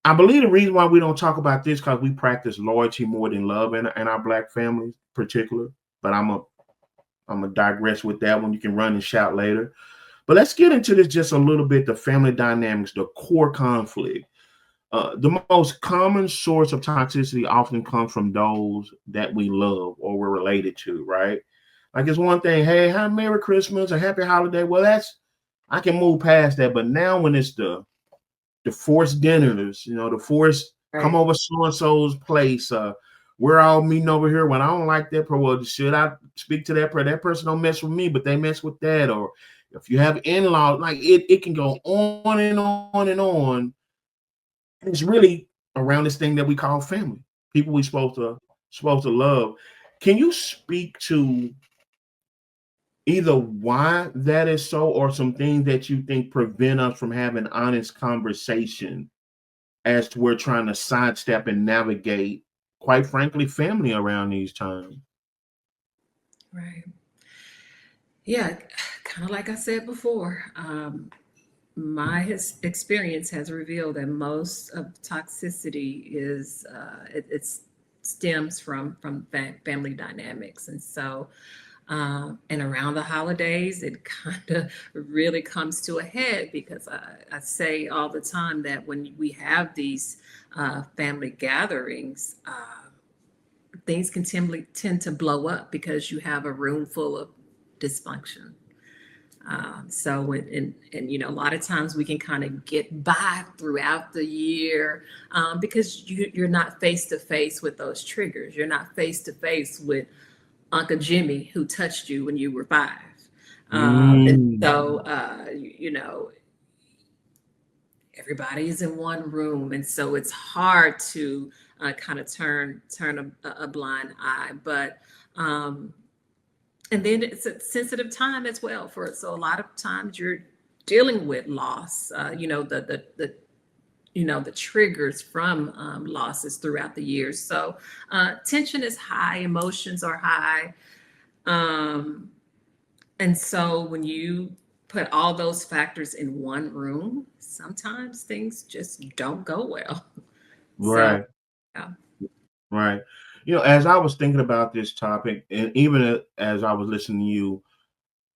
Speaker 2: I believe the reason why we don't talk about this because we practice loyalty more than love in our Black families, particular. But I'm I'm gonna digress with that one. You can run and shout later. But let's get into this just a little bit, the family dynamics, the core conflict. The most common source of toxicity often comes from those that we love or we're related to, right? Like it's one thing, hey, have Merry Christmas, a happy holiday. Well, I can move past that. But now when it's the forced dinners, the forced come over so and so's place. We're all meeting over here. When I don't like that, well, should I speak to that person? That person don't mess with me, but they mess with that. Or if you have in-laws, like it can go on and on and on. And it's really around this thing that we call family. People we supposed to love. Can you speak to either why that is so, or some things that you think prevent us from having honest conversation as to we're trying to sidestep and navigate, quite frankly, family around these times?
Speaker 3: Right. Yeah, kind of like I said before, my experience has revealed that most of toxicity is it stems from family dynamics, and so and around the holidays, it kind of really comes to a head because I say all the time that when we have these family gatherings, things can tend to blow up because you have a room full of dysfunction. And a lot of times we can kind of get by throughout the year because you're not face to face with those triggers. You're not face to face with Uncle Jimmy who touched you when you were 5. And so, everybody is in one room, and so it's hard to kind of turn a blind eye. But and then it's a sensitive time as well so a lot of times you're dealing with loss. The triggers from losses throughout the years. So tension is high, emotions are high. And so when you put all those factors in one room, sometimes things just don't go well. So,
Speaker 2: Right,
Speaker 3: yeah.
Speaker 2: right. As I was thinking about this topic, and even as I was listening to you,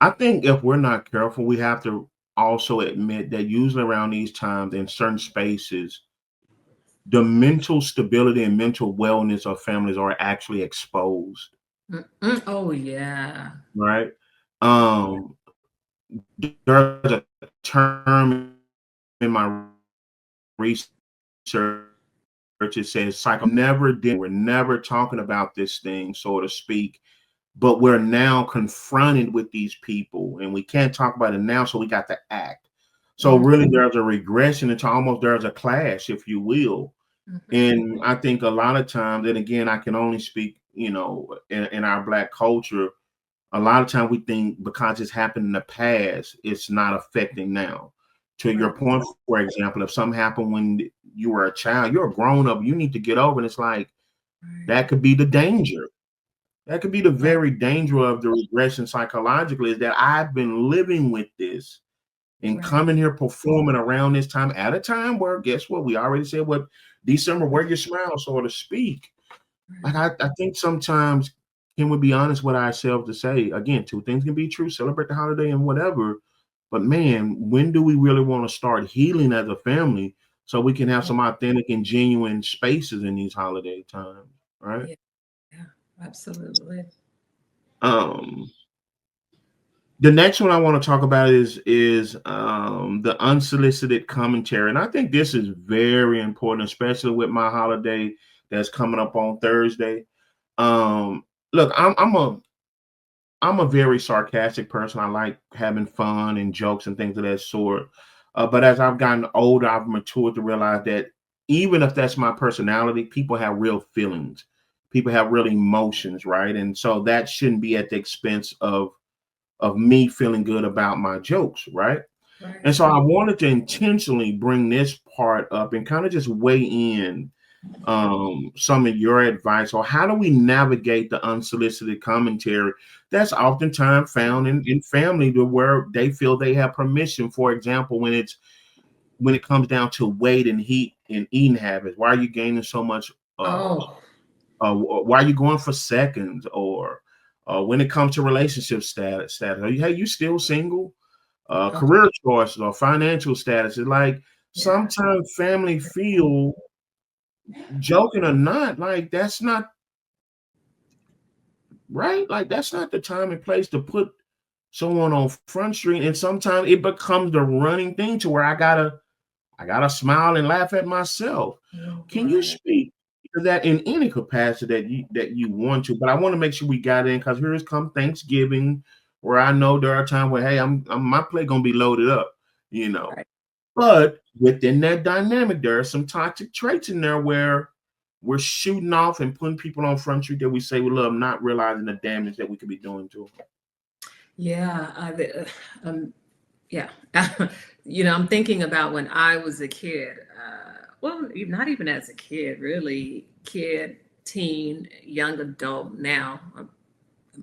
Speaker 2: I think if we're not careful, we have to also admit that usually around these times in certain spaces, the mental stability and mental wellness of families are actually exposed,
Speaker 3: Oh, yeah.
Speaker 2: right? Um, there's a term in my research. It says psycho never did. We're never talking about this thing, so to speak, but we're now confronted with these people and we can't talk about it now, so we got to act. So really there's a regression into almost there's a clash, if you will. And I think a lot of times, and again, I can only speak, in our Black culture, a lot of time we think because it's happened in the past, it's not affecting now. To your
Speaker 3: Right.
Speaker 2: point, for example, if something happened when you were a child, you're a grown up, you need to get over it. It's like
Speaker 3: Right.
Speaker 2: that could be the danger. That could be the
Speaker 3: Right.
Speaker 2: very danger of the regression psychologically, is that I've been living with this and
Speaker 3: Right.
Speaker 2: coming here performing around this time at a time where, guess what? We already said what December, wear your smile, so to speak. Like
Speaker 3: Right.
Speaker 2: I think sometimes, can we be honest with ourselves to say, again, two things can be true, celebrate the holiday and whatever. But man, when do we really want to start healing as a family so we can have some authentic and genuine spaces in these holiday times, right?
Speaker 3: Yeah. Yeah. Absolutely.
Speaker 2: Um, the next one I want to talk about is the unsolicited commentary, and I think this is very important, especially with my holiday that's coming up on Thursday. Look, I'm a very sarcastic person. I like having fun and jokes and things of that sort. But as I've gotten older, I've matured to realize that even if that's my personality, people have real feelings. People have real emotions, right? And so that shouldn't be at the expense of me feeling good about my jokes, right? And
Speaker 3: Right.
Speaker 2: so I wanted to intentionally bring this part up and kind of just weigh in some of your advice, or how do we navigate the unsolicited commentary that's oftentimes found in family to where they feel they have permission. For example, when it comes down to weight and heat and eating habits, why are you gaining so much?
Speaker 3: Oh,
Speaker 2: Why are you going for seconds? Or When it comes to relationship status, hey, you still single?
Speaker 3: Oh,
Speaker 2: Career choices or financial status. It's like
Speaker 3: yeah.
Speaker 2: sometimes family feel, joking or not, like that's not right. Like that's not the time and place to put someone on Front Street. And sometimes it becomes the running thing to where I gotta smile and laugh at myself. Can you
Speaker 3: Right.
Speaker 2: speak to that in any capacity that you want to? But I want to make sure we got in, because here is come Thanksgiving, where I know there are times where, hey, I'm my plate gonna be loaded up, you know.
Speaker 3: Right.
Speaker 2: But within that dynamic, there are some toxic traits in there where we're shooting off and putting people on Front Street that we say we love, not realizing the damage that we could be doing to them.
Speaker 3: Yeah. Yeah. I'm thinking about when I was a kid. Well, not even as a kid, really. Kid, teen, young adult. Now I'm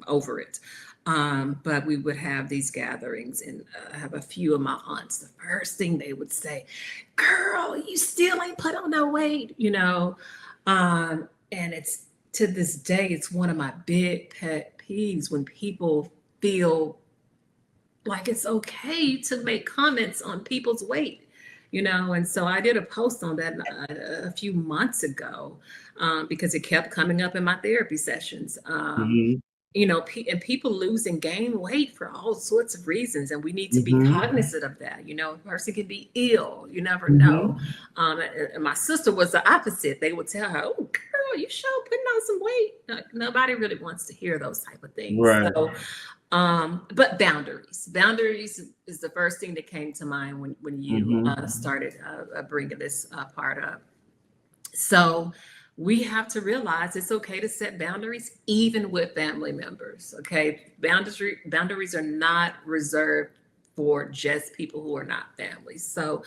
Speaker 3: over it. But we would have these gatherings, and I have a few of my aunts. The first thing they would say, "Girl, you still ain't put on no weight," and it's to this day, it's one of my big pet peeves when people feel like it's okay to make comments on people's weight, and so I did a post on that a few months ago, because it kept coming up in my therapy sessions.
Speaker 2: Mm-hmm.
Speaker 3: And people lose and gain weight for all sorts of reasons, and we need to be
Speaker 2: Mm-hmm.
Speaker 3: cognizant of that. A person can be ill, you never
Speaker 2: Mm-hmm.
Speaker 3: know. And my sister was the opposite. They would tell her, "Oh, girl, you sure putting on some weight." Nobody really wants to hear those type of things.
Speaker 2: Right.
Speaker 3: So but boundaries is the first thing that came to mind when you
Speaker 2: Mm-hmm.
Speaker 3: started bringing this part up. So we have to realize it's okay to set boundaries even with family members. Okay, boundaries are not reserved for just people who are not family. So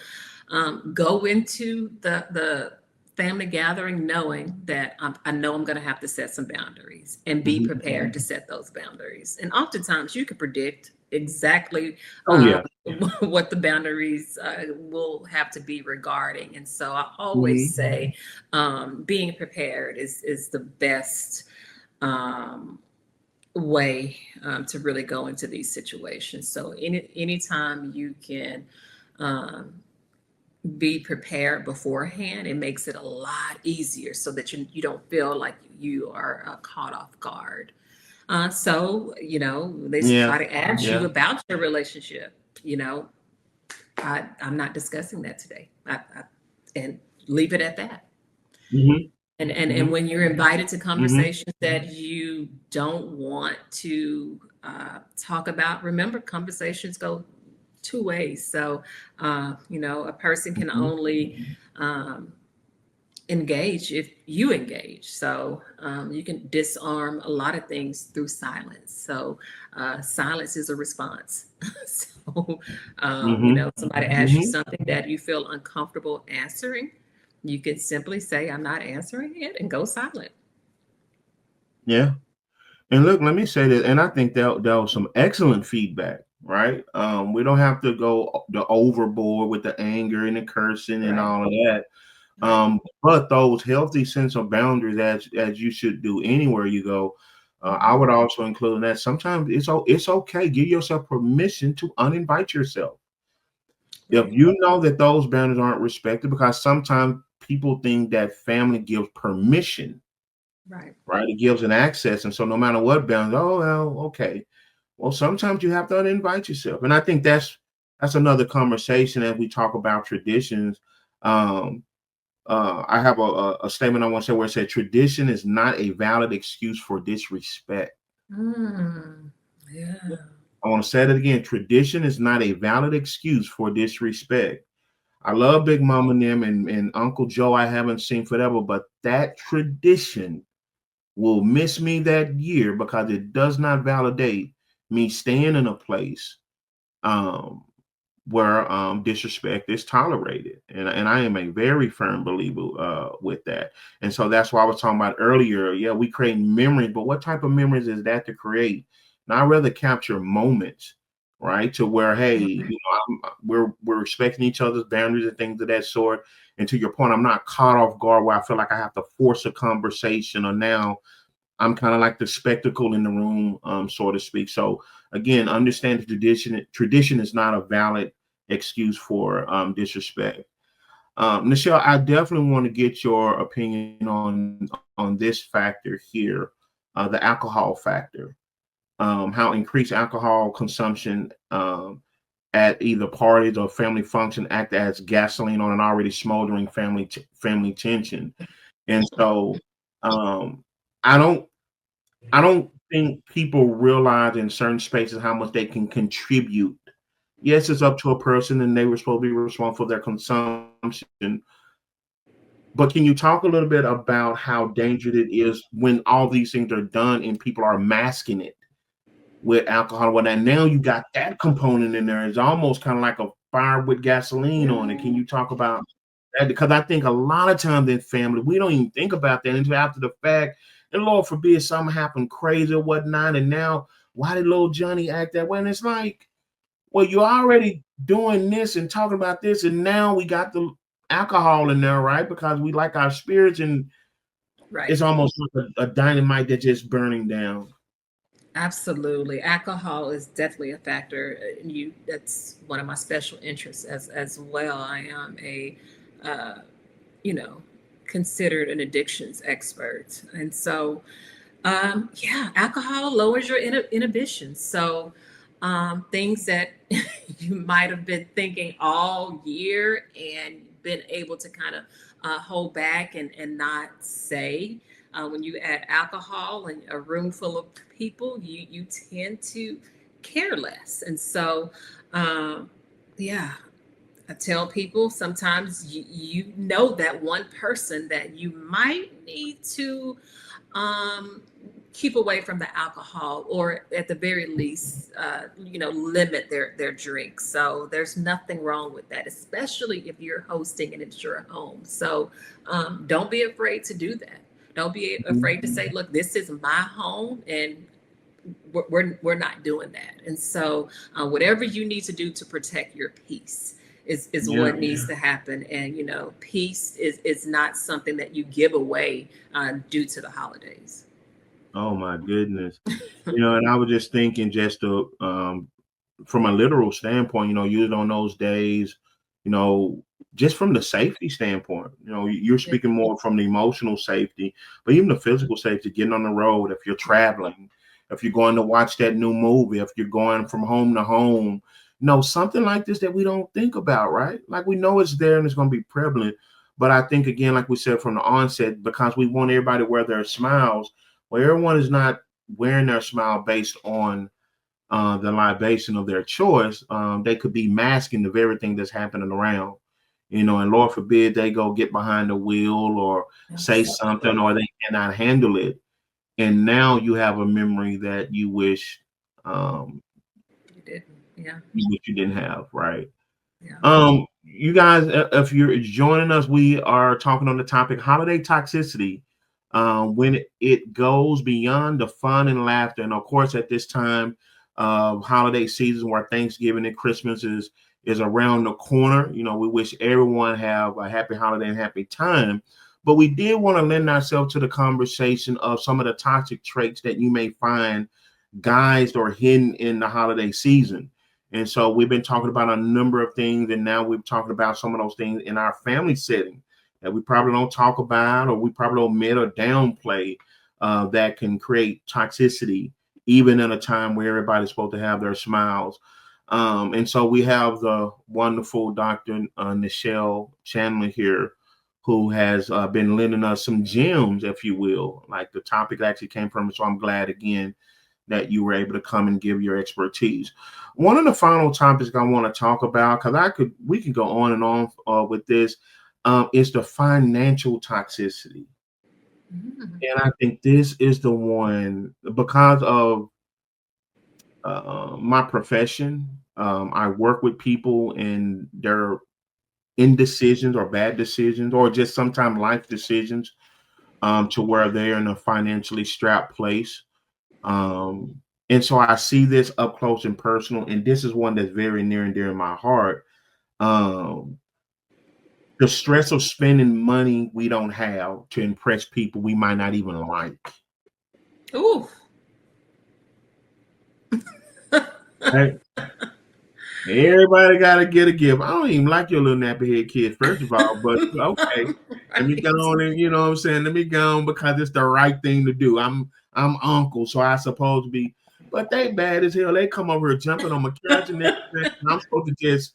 Speaker 3: go into the family gathering knowing that I know I'm going to have to set some boundaries, and be
Speaker 2: Mm-hmm.
Speaker 3: prepared to set those boundaries. And oftentimes you can predict exactly
Speaker 2: Oh yeah.
Speaker 3: what the boundaries will have to be regarding. And so I always
Speaker 2: Mm-hmm.
Speaker 3: say being prepared is the best way to really go into these situations. So anytime you can um, be prepared beforehand, it makes it a lot easier, so that you don't feel like you are caught off guard. So, they
Speaker 2: Yeah.
Speaker 3: try to ask you
Speaker 2: Yeah.
Speaker 3: about your relationship. I'm not discussing that today. And leave it at that.
Speaker 2: Mm-hmm.
Speaker 3: And
Speaker 2: Mm-hmm.
Speaker 3: when you're invited to
Speaker 2: Mm-hmm.
Speaker 3: conversations that you don't want to talk about, remember, conversations go two ways. So, a person can
Speaker 2: Mm-hmm.
Speaker 3: only engage if you engage. So you can disarm a lot of things through silence. So silence is a response. So
Speaker 2: Mm-hmm.
Speaker 3: somebody asks you
Speaker 2: Mm-hmm.
Speaker 3: something that you feel uncomfortable answering, you can simply say, "I'm not answering it," and go silent.
Speaker 2: Yeah. And look, let me say this, and I think that was some excellent feedback, right? We don't have to go the overboard with the anger and the cursing and
Speaker 3: Right.
Speaker 2: all of that.
Speaker 3: Right.
Speaker 2: But those healthy sense of boundaries, as you should do anywhere you go, I
Speaker 3: Mhm.
Speaker 2: would also include in that sometimes it's okay. Give yourself permission to uninvite yourself if
Speaker 3: Right.
Speaker 2: you know that those boundaries aren't respected, because sometimes people think that family gives permission,
Speaker 3: Right.
Speaker 2: right? It gives an access, and so no matter what boundaries, oh well, okay. Well, sometimes you have to uninvite yourself, and I think that's another conversation as we talk about traditions. Um, I have a statement I want to say where it said tradition is not a valid excuse for disrespect.
Speaker 3: Mm, yeah.
Speaker 2: I want to say that again. Tradition is not a valid excuse for disrespect. I love Big Mama and them and Uncle Joe I haven't seen forever, but that tradition will miss me that year because it does not validate me staying in a place um, where disrespect is tolerated. And I am a very firm believer with that. And so that's why I was talking about earlier. Yeah, we create memories, but what type of memories is that to create? Now, I'd rather capture moments, right? To where, hey, we're respecting each other's boundaries and things of that sort. And to your point, I'm not caught off guard where I feel like I have to force a conversation or now I'm kind of like the spectacle in the room, so to speak. So again, understand the tradition. Tradition is not a valid excuse for disrespect. Nichelle, I definitely want to get your opinion on this factor here, the alcohol factor. How increased alcohol consumption at either parties or family function act as gasoline on an already smoldering family tension. And so um, I don't I don't think people realize in certain spaces how much they can contribute. Yes, it's up to a person and they were supposed to be responsible for their consumption. But can you talk a little bit about how dangerous it is when all these things are done and people are masking it with alcohol? Well, and now you got that component in there. It's almost kind of like a fire with gasoline on it. Can you talk about that? Because I think a lot of times in family, we don't even think about that until after the fact. And Lord forbid something happened crazy or whatnot. And now, why did little Johnny act that way? And it's like, well, you're already doing this and talking about this, and now we got the alcohol in there, right? Because we like our spirits, and
Speaker 3: Right.
Speaker 2: it's almost like a dynamite that's just burning down.
Speaker 3: Absolutely. Alcohol is definitely a factor. That's one of my special interests as well. I am a uh, you know, considered an addictions expert. And so yeah, alcohol lowers your inhibitions. So things that you might have been thinking all year and been able to kind of hold back and not say. When you add alcohol in a room full of people, you tend to care less. And so, um, yeah, I tell people sometimes you know that one person that you might need to um, keep away from the alcohol, or at the very least, limit their drinks. So there's nothing wrong with that, especially if you're hosting and it's your home. So don't be afraid to do that. Don't be afraid to say, look, this is my home, and we're not doing that. And so whatever you need to do to protect your peace is
Speaker 2: Yeah.
Speaker 3: what needs to happen. And peace is not something that you give away due to the holidays.
Speaker 2: Oh my goodness. And I was just thinking, just to from a literal standpoint, use it on those days, you know, just from the safety standpoint. You're
Speaker 3: Yeah.
Speaker 2: speaking more from the emotional safety, but even the physical safety, getting on the road, if you're traveling, if you're going to watch that new movie, if you're going from home to home, something like this that we don't think about, right? Like, we know it's there and it's going to be prevalent. But I think, again, like we said from the onset, because we want everybody to wear their smiles, well, everyone is not wearing their smile based on the libation of their choice. They could be masking the very thing that's happening around, and Lord forbid they go get behind the wheel or say something, or they cannot handle it. And now you have a memory that you wish um,
Speaker 3: You didn't. Yeah.
Speaker 2: you didn't have, right?
Speaker 3: Yeah.
Speaker 2: You guys, if you're joining us, we are talking on the topic holiday toxicity. When it goes beyond the fun and laughter, and of course, at this time of holiday season, where Thanksgiving and Christmas is around the corner, we wish everyone have a happy holiday and happy time. But we did want to lend ourselves to the conversation of some of the toxic traits that you may find guised or hidden in the holiday season. And so we've been talking about a number of things, and now we've talked about some of those things in our family setting that we probably don't talk about, or we probably omit or downplay, that can create toxicity, even in a time where everybody's supposed to have their smiles. And so we have the wonderful Dr. Nichelle Chandler here, who has been lending us some gems, if you will. Like, the topic actually came from, so I'm glad again that you were able to come and give your expertise. One of the final topics I want to talk about, because we can go on and on with this, is the financial toxicity.
Speaker 3: Mm.
Speaker 2: And I think this is the one, because of my profession. I work with people and their indecisions or bad decisions, or just sometimes life decisions, to where they're in a financially strapped place. Um, and so I see this up close and personal, and this is one that's very near and dear in my heart. Um, the stress of spending money we don't have to impress people we might not even like.
Speaker 3: Ooh.
Speaker 2: Right? Everybody got to get a gift. I don't even like your little nappy head kids, first of all, but okay. Let me go
Speaker 3: Right.
Speaker 2: on and, you know what I'm saying? Let me go on because it's the right thing to do. I'm uncle, so I supposed to be, but they bad as hell. They come over here jumping on my couch and everything. And I'm supposed to just,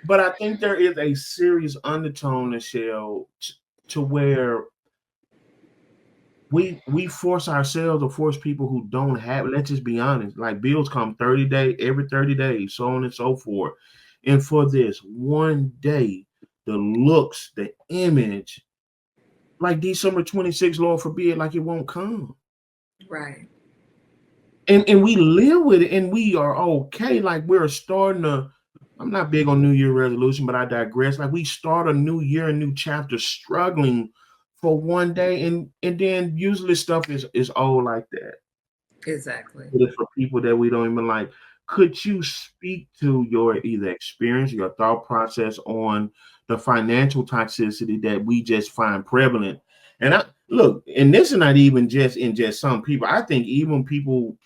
Speaker 2: but I think there is a serious undertone, Nichelle, to where we force ourselves or force people who don't have it. Let's just be honest. Like bills come every 30 days, so on and so forth. And for this one day, the looks, the image, like December 26th, Lord forbid, like it won't come.
Speaker 3: Right.
Speaker 2: And we live with it and we are okay. Like we're starting to, I'm not big on New Year resolution, but I digress. Like we start a new year, a new chapter, struggling for one day, and then usually stuff is old like that.
Speaker 3: Exactly.
Speaker 2: But it's for people that we don't even like. Could you speak to your either experience, your thought process on the financial toxicity that we just find prevalent? And I look, and this is not even just in just some people. I think even people,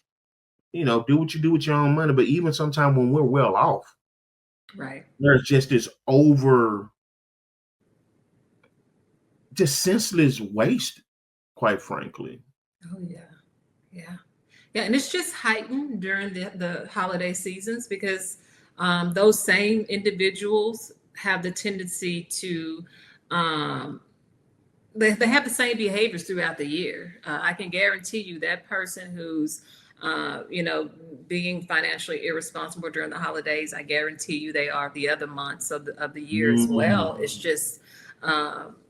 Speaker 2: do what you do with your own money, but even sometimes when we're well off,
Speaker 3: Right.
Speaker 2: there's just this just senseless waste, quite frankly.
Speaker 3: Oh yeah. Yeah. Yeah, and it's just heightened during the holiday seasons because those same individuals have the tendency to um, they have the same behaviors throughout the year. I can guarantee you that person who's being financially irresponsible during the holidays, I guarantee you they are the other months of the year as well. It's
Speaker 2: Mm.
Speaker 3: just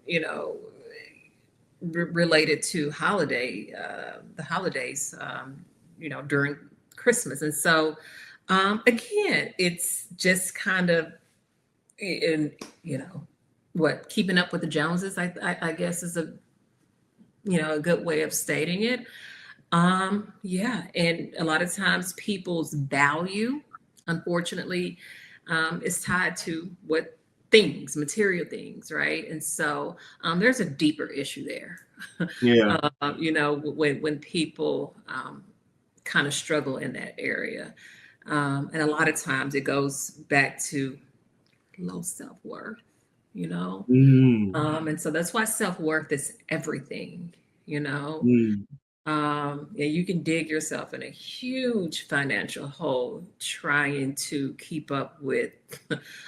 Speaker 3: you know related to the holidays, during Christmas. And so, again, it's just kind of, in, what, keeping up with the Joneses, I guess is a good way of stating it. Yeah. And a lot of times people's value, unfortunately, is tied to what things, material things, right? And so there's a deeper issue there.
Speaker 2: Yeah.
Speaker 3: When people kind of struggle in that area. And a lot of times it goes back to low self-worth, you know?
Speaker 2: Mm.
Speaker 3: And so that's why self-worth is everything, you know?
Speaker 2: Mm.
Speaker 3: Yeah, you can dig yourself in a huge financial hole trying to keep up with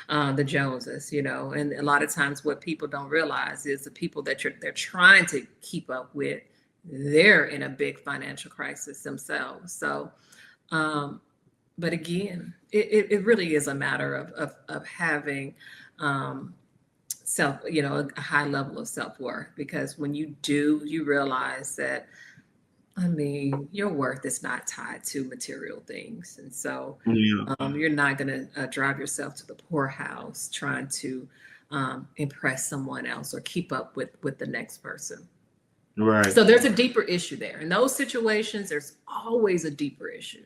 Speaker 3: the Joneses, and a lot of times what people don't realize is the people that they're trying to keep up with, they're in a big financial crisis themselves. So, um, but again, it really is a matter of having self, a high level of self-worth, because when you do, you realize that, I mean, your worth is not tied to material things. And so
Speaker 2: Yeah.
Speaker 3: you're not going to drive yourself to the poorhouse trying to impress someone else or keep up with the next person.
Speaker 2: Right.
Speaker 3: So there's a deeper issue there. In those situations, there's always a deeper issue.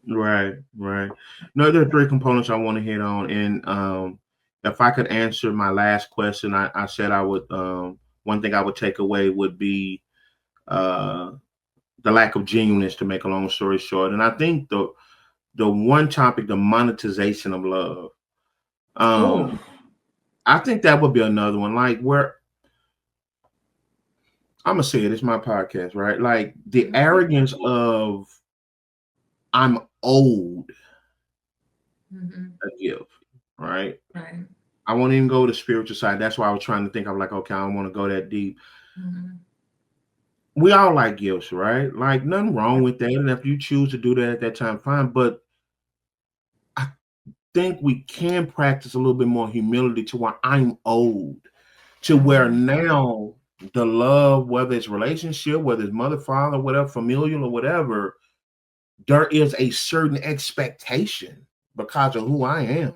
Speaker 2: Right. Right. No, there are three components I want to hit on. And if I could answer my last question, I said I would, one thing I would take away would be uh, the lack of genuineness, to make a long story short. And I think the one topic, the monetization of love,
Speaker 3: Oh,
Speaker 2: I think that would be another one. Like where I'm gonna say it, it's my podcast, right? Like the arrogance of I'm owed
Speaker 3: mm-hmm.
Speaker 2: a gift, right?
Speaker 3: Right.
Speaker 2: I won't even go to the spiritual side. That's why I was trying to think. I'm like, okay, I don't want to go that deep.
Speaker 3: Mm-hmm.
Speaker 2: We all like gifts, right? Like nothing wrong with that. And if you choose to do that at that time, fine. But I think we can practice a little bit more humility to where I'm owed, to where
Speaker 3: Mm-hmm.
Speaker 2: now the love, whether it's relationship, whether it's mother, father, whatever, familial or whatever, there is a certain expectation because of who I am,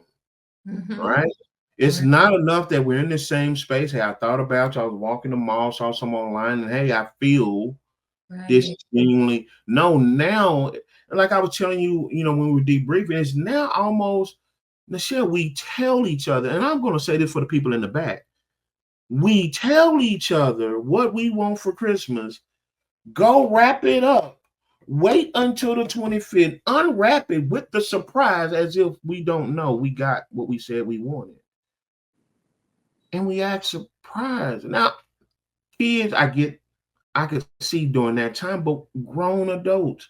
Speaker 3: Mm-hmm.
Speaker 2: right? It's
Speaker 3: Right.
Speaker 2: not enough that we're in the same space. Hey, I thought about you. I was walking the mall, saw someone online, and hey, I feel this
Speaker 3: Right.
Speaker 2: genuinely. No, now, like I was telling you, when we were debriefing, it's now almost, Nichelle, we tell each other, and I'm going to say this for the people in the back. We tell each other what we want for Christmas, Go wrap it up. Wait until the 25th. Unwrap it with the surprise as if we don't know we got what we said we wanted. And we act surprised. Now, kids, I could see during that time, but grown adults,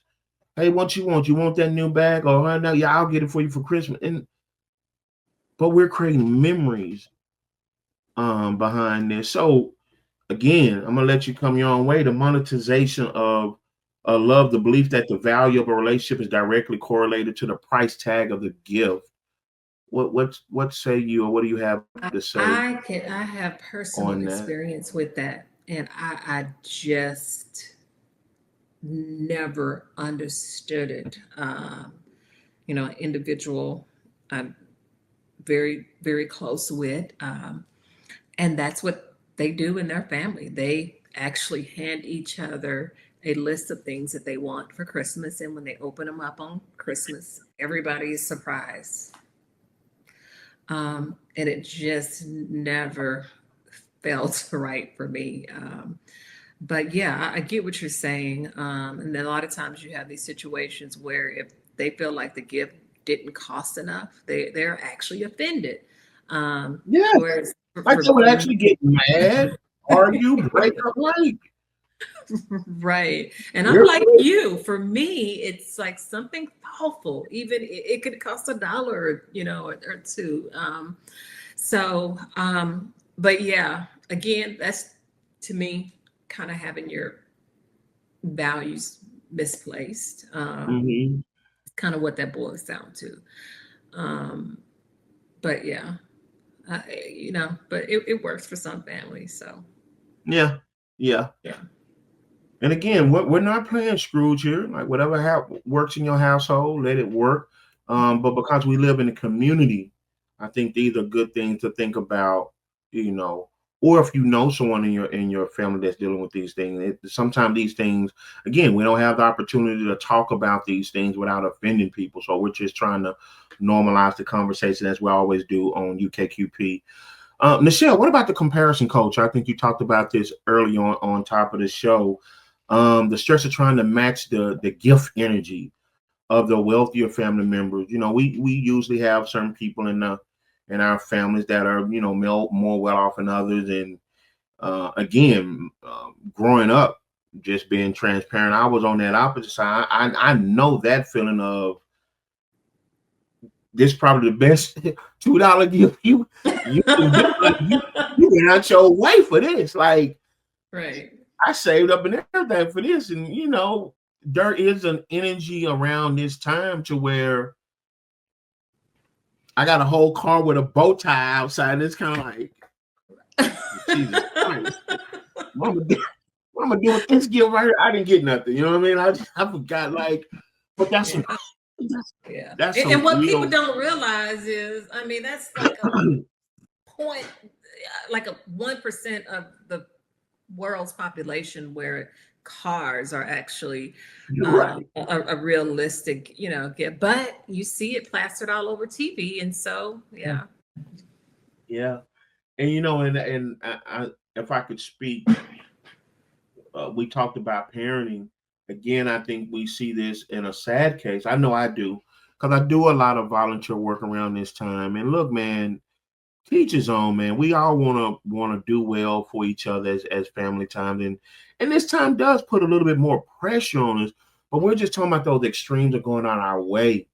Speaker 2: hey, what you want? You want that new bag? Or no, yeah, I'll get it for you for Christmas. But we're creating memories behind this. So again, I'm gonna let you come your own way. The monetization of love, the belief that the value of a relationship is directly correlated to the price tag of the gift. What say you, or what do you have to say
Speaker 3: I have personal
Speaker 2: on that?
Speaker 3: experience with that, and I just never understood it. Individual I'm very, very close with, and that's what they do in their family. They actually hand each other a list of things that they want for Christmas, and when they open them up on Christmas, everybody is surprised. And it just never felt right for me. But yeah, I get what you're saying. And then a lot of times you have these situations where if they feel like the gift didn't cost enough, they're actually offended.
Speaker 2: Yeah,
Speaker 3: Whereas
Speaker 2: like they
Speaker 3: for
Speaker 2: would
Speaker 3: me,
Speaker 2: actually get mad, argue, break up. Like
Speaker 3: right. And I'm
Speaker 2: we're
Speaker 3: like you. For me, it's like something thoughtful. Even it could cost $1, or two. But yeah, again, that's to me kind of having your values misplaced.
Speaker 2: mhm.
Speaker 3: It's kind of what that boils down to. Um, but yeah, but it works for some families. So
Speaker 2: Yeah, yeah.
Speaker 3: yeah.
Speaker 2: And again, we're not playing Scrooge here. Like whatever works in your household, let it work. But because we live in a community, I think these are good things to think about. You know, or if you know someone in your family that's dealing with these things, sometimes these things, again, we don't have the opportunity to talk about these things without offending people. So we're just trying to normalize the conversation as we always do on UKQP. Nichelle, what about the comparison culture? I think you talked about this early on top of the show. The stress of trying to match the gift energy of the wealthier family members. You know, we usually have certain people in our families that are more well off than others. And again, growing up, just being transparent, I was on that opposite side. I know that feeling of this probably the best $2 gift you can get. Like you went out your way for this. Like
Speaker 3: Right.
Speaker 2: I saved up and everything for this, and there is an energy around this time to where I got a whole car with a bow tie outside. And it's kind of like Jesus Christ, what I'm gonna do with this gift right here? I didn't get nothing. You know what I mean? I forgot. Like, but that's
Speaker 3: Yeah.
Speaker 2: some
Speaker 3: Yeah.
Speaker 2: that's
Speaker 3: And
Speaker 2: some
Speaker 3: what people
Speaker 2: real.
Speaker 3: don't realize is, I mean, that's like a point, like a 1% of the world's population where cars are actually
Speaker 2: You're right.
Speaker 3: a realistic, gift. But you see it plastered all over TV, and so yeah.
Speaker 2: Yeah, and if I could speak, we talked about parenting. Again, I think we see this in a sad case. I know I do, because I do a lot of volunteer work around this time. And look, man, teach his own, man. We all wanna do well for each other as family time, and this time does put a little bit more pressure on us. But we're just talking about those extremes are going on our way.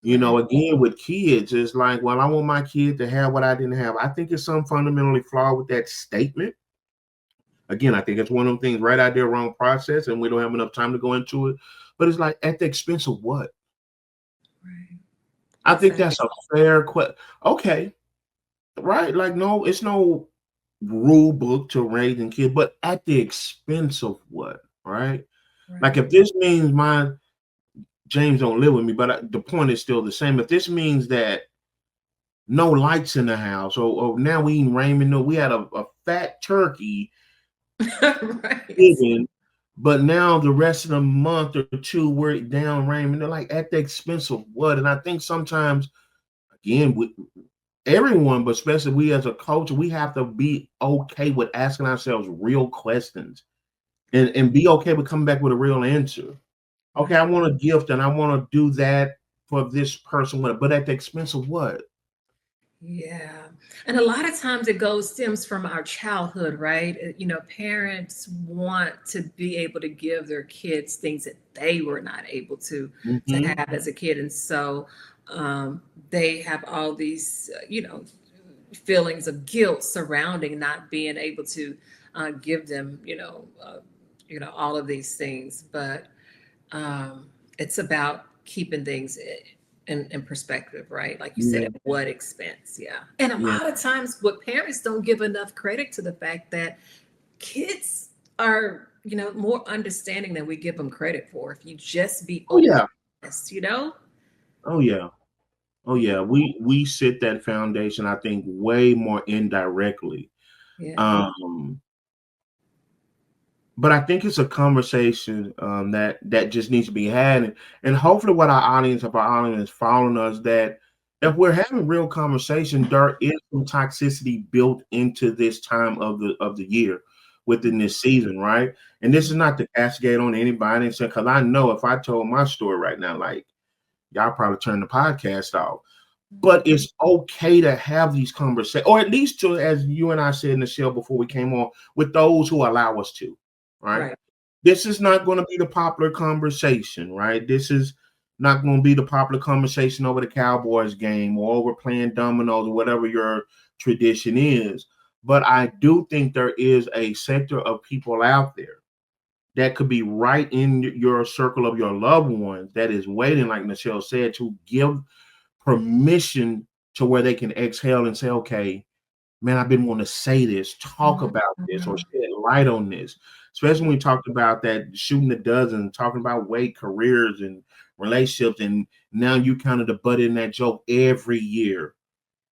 Speaker 3: Right.
Speaker 2: Again with kids, it's like, well, I want my kid to have what I didn't have. I think it's some fundamentally flawed with that statement. Again, I think it's one of them things right out there, wrong process, and we don't have enough time to go into it. But it's like, at the expense of what?
Speaker 3: Right.
Speaker 2: I think
Speaker 3: Exactly.
Speaker 2: that's a fair question. Okay, right? Like, no, it's no rule book to raising kids, but at the expense of what? Right? Like,
Speaker 3: Right.
Speaker 2: if this means my James don't live with me, but the point is still the same. If this means that no lights in the house, or now we eating ramen, no, we had a fat turkey
Speaker 3: Right.
Speaker 2: given, but now the rest of the month or two we're down ramen. They're like, at the expense of what? And I think sometimes, again, with everyone, but especially we as a culture, we have to be okay with asking ourselves real questions. and be okay with coming back with a real answer. Okay, I want a gift and I want to do that for this person, but at the expense of what?
Speaker 3: Yeah. And a lot of times it stems from our childhood, right? Parents want to be able to give their kids things that they were not able to
Speaker 2: Mm-hmm.
Speaker 3: have as a kid. And so they have all these, feelings of guilt surrounding not being able to give them, all of these things. But it's about keeping things in perspective, right? Like you said,
Speaker 2: Yeah,
Speaker 3: at what expense? Yeah. And a
Speaker 2: yeah.
Speaker 3: lot of times, what parents don't give enough credit to the fact that kids are, more understanding than we give them credit for. If you just be
Speaker 2: Oh
Speaker 3: open,
Speaker 2: yeah.
Speaker 3: honest.
Speaker 2: Oh yeah. Oh
Speaker 3: Yeah.
Speaker 2: yeah. We set that foundation, I think, way more indirectly.
Speaker 3: Yeah.
Speaker 2: Um, but I think it's a conversation that just needs to be had, and hopefully, what if our audience is following us, that if we're having real conversation, there is some toxicity built into this time of the year within this season, right? And this is not to castigate on anybody, because I know if I told my story right now, like y'all probably turn the podcast off. But it's okay to have these conversations, or at least to, as you and I said, Nichelle, before we came on, with those who allow us to, right?
Speaker 3: Right.
Speaker 2: This is not going to be the popular conversation, right? This is not going to be the popular conversation over the Cowboys game or over playing dominoes or whatever your tradition is. But I do think there is a sector of people out there that could be right in your circle of your loved ones that is waiting, like Nichelle said, to give permission to where they can exhale and say, okay, man, I've been wanting to say this, talk about this, or
Speaker 3: Mhm.
Speaker 2: shed light on this. Especially when we talked about that shooting the dozen, talking about weight, careers, and relationships, and now you kind of the butt in that joke every year.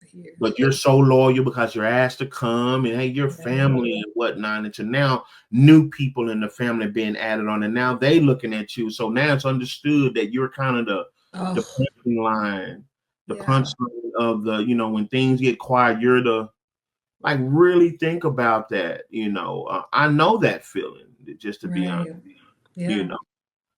Speaker 3: Here.
Speaker 2: But you're so loyal because you're asked to come, and hey, your
Speaker 3: Right.
Speaker 2: family and whatnot. And to now new people in the family being added on, and now they looking at you. So now it's understood that you're kind of the
Speaker 3: Oh,
Speaker 2: punching line, the
Speaker 3: yeah.
Speaker 2: punchline of the, when things get quiet, you're the, like, really think about that. I know that feeling, just to be honest,
Speaker 3: Right.
Speaker 2: you
Speaker 3: Yeah.
Speaker 2: know.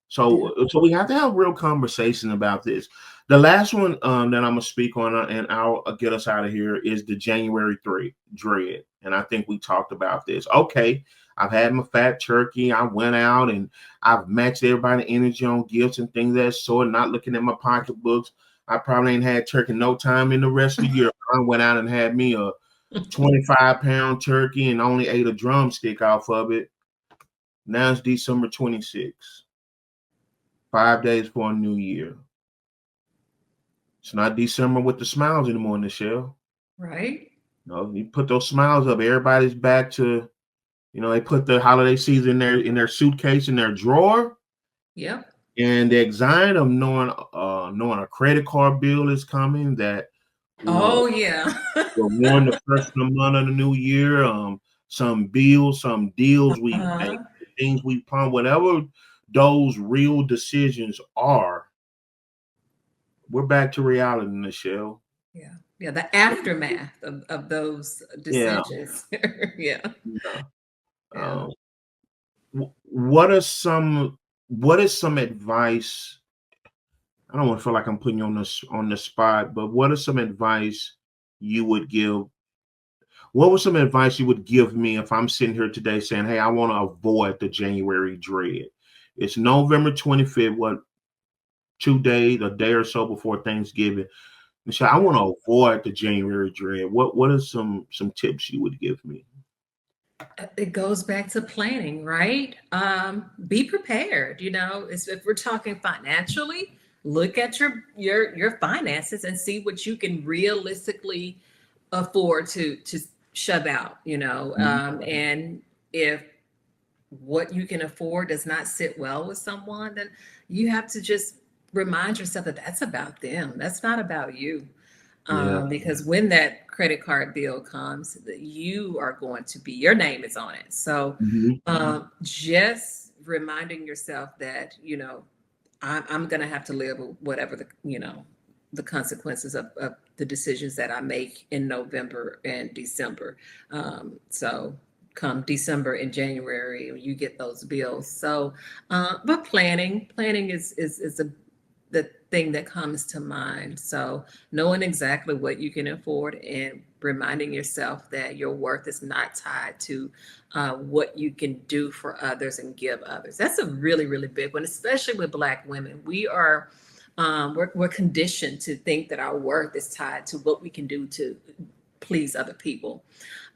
Speaker 3: Yeah.
Speaker 2: So we have to have real conversation about this. The last one that I'm gonna speak on, and I'll get us out of here, is the January 3 dread. And I think we talked about this. Okay, I've had my fat turkey. I went out and I've matched everybody's energy on gifts and things of that sort. Not looking at my pocketbooks. I probably ain't had turkey no time in the rest of the year. I went out and had me a 25-pound turkey and only ate a drumstick off of it. Now it's December 26th. 5 days for a new year. It's not December with the smiles anymore, Nichelle.
Speaker 3: Right.
Speaker 2: No, you put those smiles up. Everybody's back to, they put the holiday season in their suitcase in their drawer,
Speaker 3: Yep.
Speaker 2: and the anxiety of knowing a credit card bill is coming that will
Speaker 3: Oh, yeah.
Speaker 2: will warn the first of the month of the new year. Some bills, some deals we make,
Speaker 3: Uh-huh.
Speaker 2: things we plan, whatever those real decisions are. We're back to reality, Nichelle.
Speaker 3: Yeah. Yeah. The aftermath of those
Speaker 2: Yeah.
Speaker 3: decisions. Yeah.
Speaker 2: Yeah.
Speaker 3: Yeah.
Speaker 2: Um, what is some advice? I don't want to feel like I'm putting you on the spot, but what is some advice you would give? What was some advice you would give me if I'm sitting here today saying, "Hey, I want to avoid the January dread"? It's November 25th. What, 2 days, a day or so before Thanksgiving? Michelle, I want to avoid the January dread. What are some tips you would give me?
Speaker 3: It goes back to planning, right? Be prepared. If we're talking financially, look at your finances and see what you can realistically afford to shove out. And if what you can afford does not sit well with someone, then you have to just remind yourself that that's about them. That's not about you.
Speaker 2: Yeah.
Speaker 3: Because when that credit card bill comes, that you are going to be, your name is on it. So
Speaker 2: Mhm.
Speaker 3: just reminding yourself that, I'm going to have to live with whatever the consequences of the decisions that I make in November and December. So come December and January, you get those bills. So, but planning is the thing that comes to mind. So knowing exactly what you can afford and reminding yourself that your worth is not tied to what you can do for others and give others. That's a really, really big one, especially with Black women. We're conditioned to think that our worth is tied to what we can do to please other people.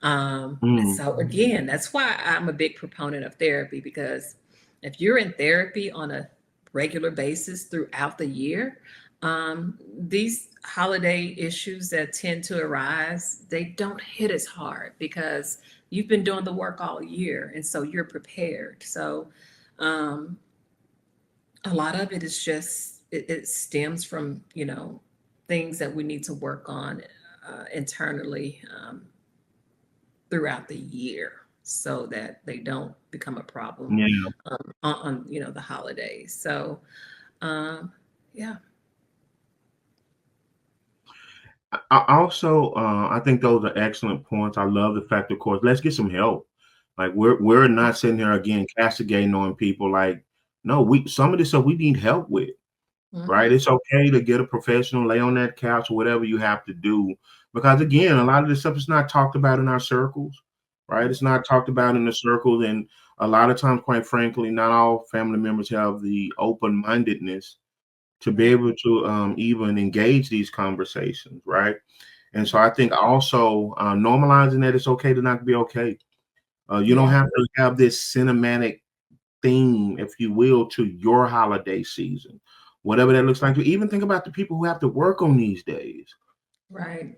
Speaker 3: So again, that's why I'm a big proponent of therapy, because if you're in therapy on a regular basis throughout the year, these holiday issues that tend to arise, they don't hit as hard because you've been doing the work all year, and so you're prepared. So a lot of it is just it stems from things that we need to work on internally throughout the year so that they don't become a problem on the holidays. So yeah.
Speaker 2: I also, I think those are excellent points. I love the fact, of course, let's get some help. Like we're not sitting here again castigating on people. Like, no, some of this stuff we need help with, right? It's okay to get a professional, lay on that couch or whatever you have to do, because again, a lot of this stuff is not talked about in our circles, right? It's not talked about in the circles, and a lot of times, quite frankly, not all family members have the open-mindedness to be able to even engage these conversations, right? And so I think also normalizing that it's okay to not be okay. You don't have to have this cinematic theme, if you will, to your holiday season, whatever that looks like. You even think about the people who have to work on these days,
Speaker 3: Right.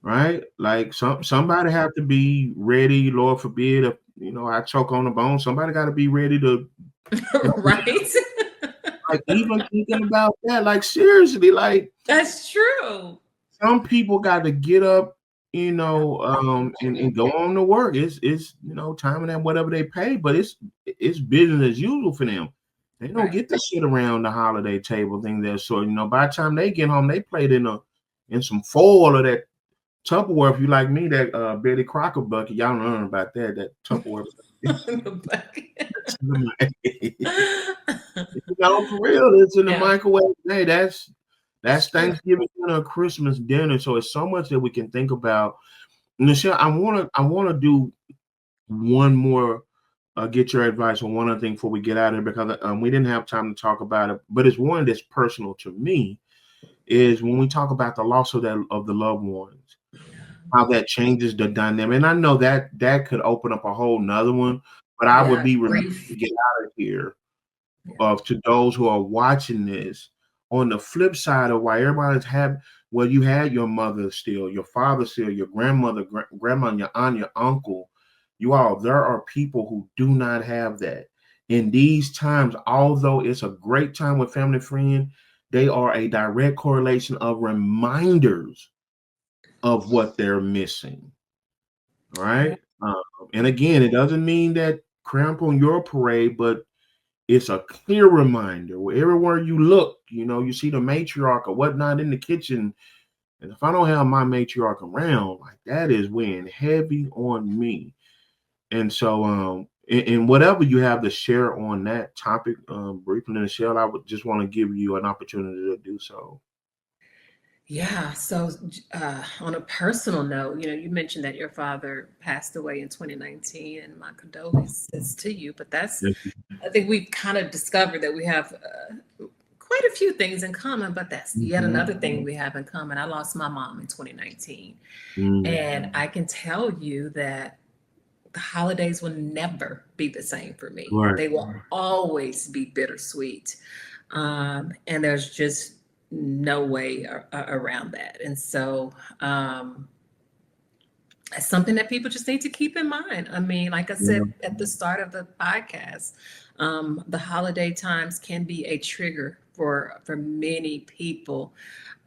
Speaker 2: right? Like somebody have to be ready. Lord forbid, if I choke on the bone, somebody got to be ready to.
Speaker 3: Right.
Speaker 2: Like even thinking about that, like seriously, like
Speaker 3: That's true.
Speaker 2: some people got to get up, and go on to work. It's time and that whatever they pay, but it's business as usual for them. They don't get to sit around the holiday table thing there. So by the time they get home, they played in some foil or that Tupperware. If you like me, that Betty Crocker bucket, y'all don't know about that Tupperware. For real, it's in the microwave. Hey, that's Thanksgiving dinner, Christmas dinner. So it's so much that we can think about. Nichelle, I wanna do one more. Get your advice on one other thing before we get out of here, because we didn't have time to talk about it. But it's one that's personal to me. Is when we talk about the loss of the loved ones, how that changes the dynamic. And I know that could open up a whole nother one. But I would be remiss to get out of here to those who are watching this. On the flip side of why everybody's you had your mother still, your father still, your grandmother, grandma, your aunt, your uncle. There are people who do not have that. In these times, although it's a great time with family and friends, they are a direct correlation of reminders of what they're missing. All right. And again, it doesn't mean that cramp on your parade, but it's a clear reminder where everywhere you look, you see the matriarch or whatnot in the kitchen. And if I don't have my matriarch around, like that is weighing heavy on me. And so, and whatever you have to share on that topic, briefly, Nichelle, I would just want to give you an opportunity to do so.
Speaker 3: Yeah. So, on a personal note, you mentioned that your father passed away in 2019, and my condolences to you. But I think we've kind of discovered that we have quite a few things in common, but that's yet another thing we have in common. I lost my mom in 2019. And I can tell you that the holidays will never be the same for me.
Speaker 2: Right.
Speaker 3: They will always be bittersweet. And there's just no way around that. And so it's something that people just need to keep in mind. I mean, like I said at the start of the podcast, the holiday times can be a trigger for many people.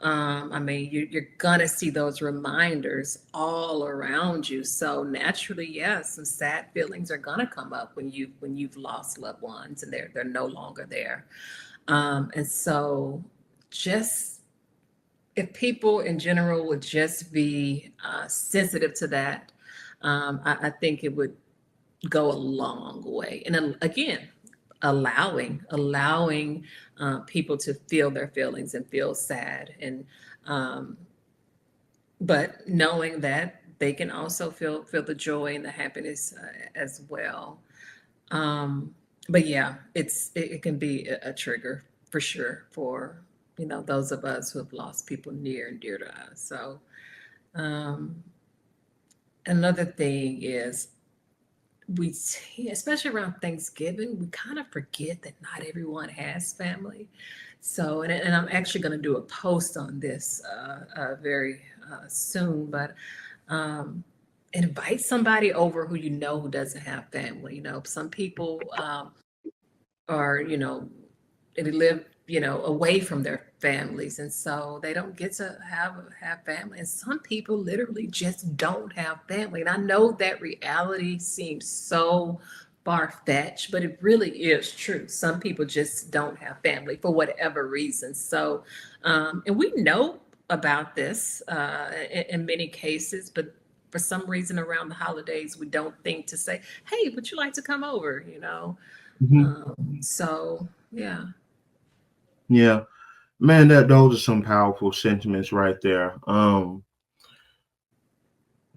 Speaker 3: I mean, you're gonna see those reminders all around you. So naturally, yes, some sad feelings are gonna come up when you've lost loved ones and they're no longer there. And so, just if people in general would just be sensitive to that, I think it would go a long way. And again, allowing people to feel their feelings and feel sad, and um, but knowing that they can also feel the joy and the happiness as well. Um, but yeah, it can be a trigger for sure for those of us who have lost people near and dear to us. So um, another thing is especially around Thanksgiving, we kind of forget that not everyone has family. So, and I'm actually going to do a post on this very soon, but um, invite somebody over who who doesn't have family. Some people are, they live, away from their families, and so they don't get to have family. And some people literally just don't have family. And I know that reality seems so far-fetched, but it really is true. Some people just don't have family for whatever reason. So, and we know about this in many cases, but for some reason around the holidays, we don't think to say, "Hey, would you like to come over?" So yeah.
Speaker 2: Yeah, man, those are some powerful sentiments right there.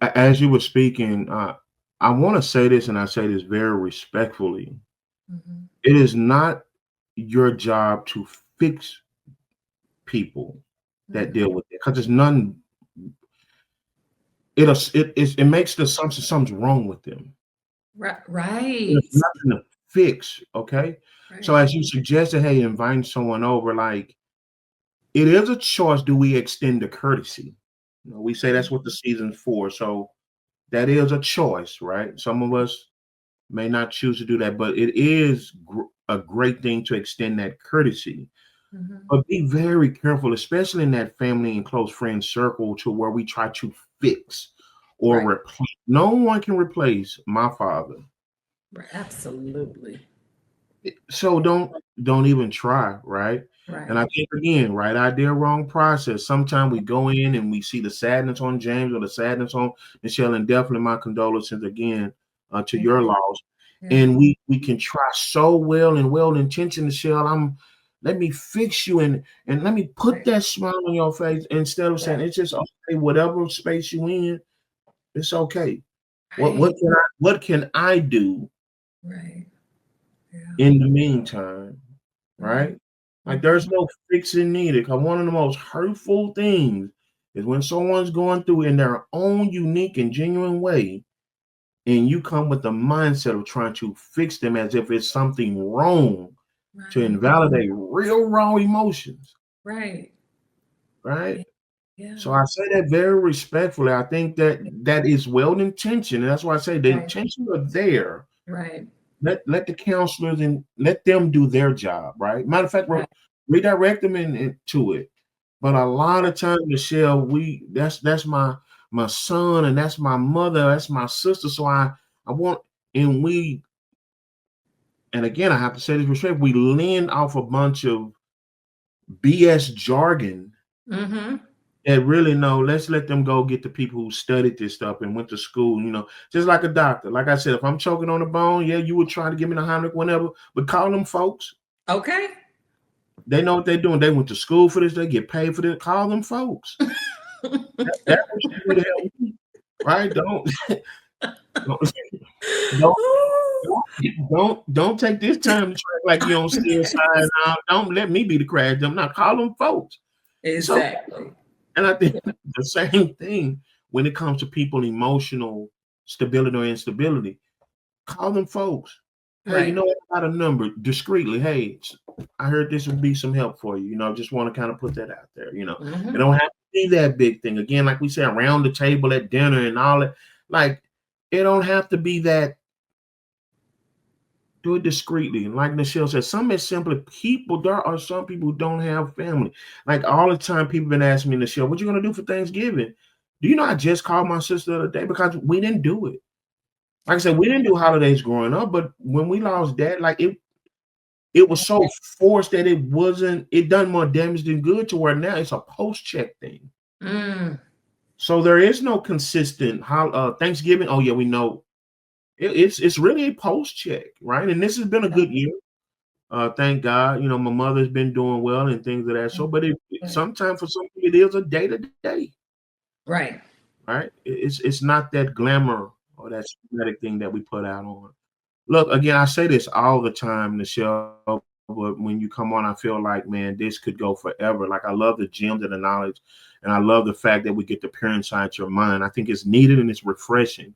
Speaker 2: As you were speaking, I want to say this, and I say this very respectfully.
Speaker 3: Mm-hmm.
Speaker 2: It is not your job to fix people that deal with it, because there's none. It makes the assumption something's wrong with them.
Speaker 3: Right.
Speaker 2: There's nothing to fix. Okay, so
Speaker 3: Right.
Speaker 2: as you suggested, hey, inviting someone over, like, it is a choice. Do we extend the courtesy? We say that's what the season's for. So that is a choice, right? Some of us may not choose to do that, but it is a great thing to extend that courtesy.
Speaker 3: Mm-hmm.
Speaker 2: But be very careful, especially in that family and close friend circle, to where we try to fix or
Speaker 3: Right.
Speaker 2: replace. No one can replace my father.
Speaker 3: Right. Absolutely.
Speaker 2: So don't even try, right? And
Speaker 3: Right.
Speaker 2: I think, again, right idea, wrong process. Sometimes we go in and we see the sadness on James or the sadness on Nichelle, and definitely my condolences again to
Speaker 3: Thank
Speaker 2: your
Speaker 3: you.
Speaker 2: loss.
Speaker 3: Yeah.
Speaker 2: And we can try so well intentioned, Nichelle. Let me fix you, and let me put
Speaker 3: Right.
Speaker 2: that smile on your face, instead of saying
Speaker 3: Right.
Speaker 2: it's just okay, whatever space you in, it's okay. What
Speaker 3: Right.
Speaker 2: what can I do
Speaker 3: Right. Yeah.
Speaker 2: in the meantime?
Speaker 3: Mm-hmm.
Speaker 2: Right? Like,
Speaker 3: Mm-hmm.
Speaker 2: there's no fixing needed. Because one of the most hurtful things is when someone's going through in their own unique and genuine way, and you come with the mindset of trying to fix them as if it's something wrong, to
Speaker 3: Right.
Speaker 2: invalidate real raw emotions,
Speaker 3: Right.
Speaker 2: right?
Speaker 3: Yeah. Yeah.
Speaker 2: So I say that very respectfully. I think that that is well intentioned, and that's why I say the
Speaker 3: Right.
Speaker 2: intentions are there.
Speaker 3: Right.
Speaker 2: Let the counselors and let them do their job, right? Matter of fact,
Speaker 3: Right.
Speaker 2: redirect them into it. But a lot of times, Nichelle, that's my son, and that's my mother, that's my sister. So I want, and and again, I have to say this respect, we lean off a bunch of BS jargon
Speaker 3: Mm-hmm.
Speaker 2: that really, no, let's let them go get the people who studied this stuff and went to school, just like a doctor. Like I said, if I'm choking on a bone, yeah, you would try to give me the Heimlich, whatever, but call them folks.
Speaker 3: Okay.
Speaker 2: They know what they're doing. They went to school for this. They get paid for this. Call them folks. That's what you do to help me, right? Don't don't don't take this time to try like you on CSI now. Don't let me be the crash dump. Now call them folks. So,
Speaker 3: Exactly.
Speaker 2: and I think the same thing when it comes to people emotional stability or instability. Call them folks. Hey,
Speaker 3: Right.
Speaker 2: I got a number discreetly. Hey, I heard this would be some help for you. Just want to kind of put that out there. It
Speaker 3: Mm-hmm.
Speaker 2: don't have to be that big thing. Again, like we said, around the table at dinner and all that. Like, it don't have to be that. Do it discreetly. And like Nichelle said, some is simply people. There are some people who don't have family. Like, all the time, people been asking me, Nichelle, what you gonna do for Thanksgiving? Do you know I just called my sister the other day because we didn't do it. Like I said, we didn't do holidays growing up, but when we lost dad, like it was so forced that it done more damage than good, to where now it's a post-check thing.
Speaker 3: Mm.
Speaker 2: So there is no consistent Thanksgiving. Oh yeah, we know it's really a post check, right? And this has been a good year. Thank God, you know, my mother's been doing well and things of that sort. But sometimes for some people, it is a day to day.
Speaker 3: Right.
Speaker 2: Right. It's not that glamour or that dramatic thing that we put out on. Look, again, I say this all the time, Nichelle, but when you come on, I feel like, man, this could go forever. Like, I love the gems and the knowledge, and I love the fact that we get to peer inside your mind. I think it's needed and it's refreshing.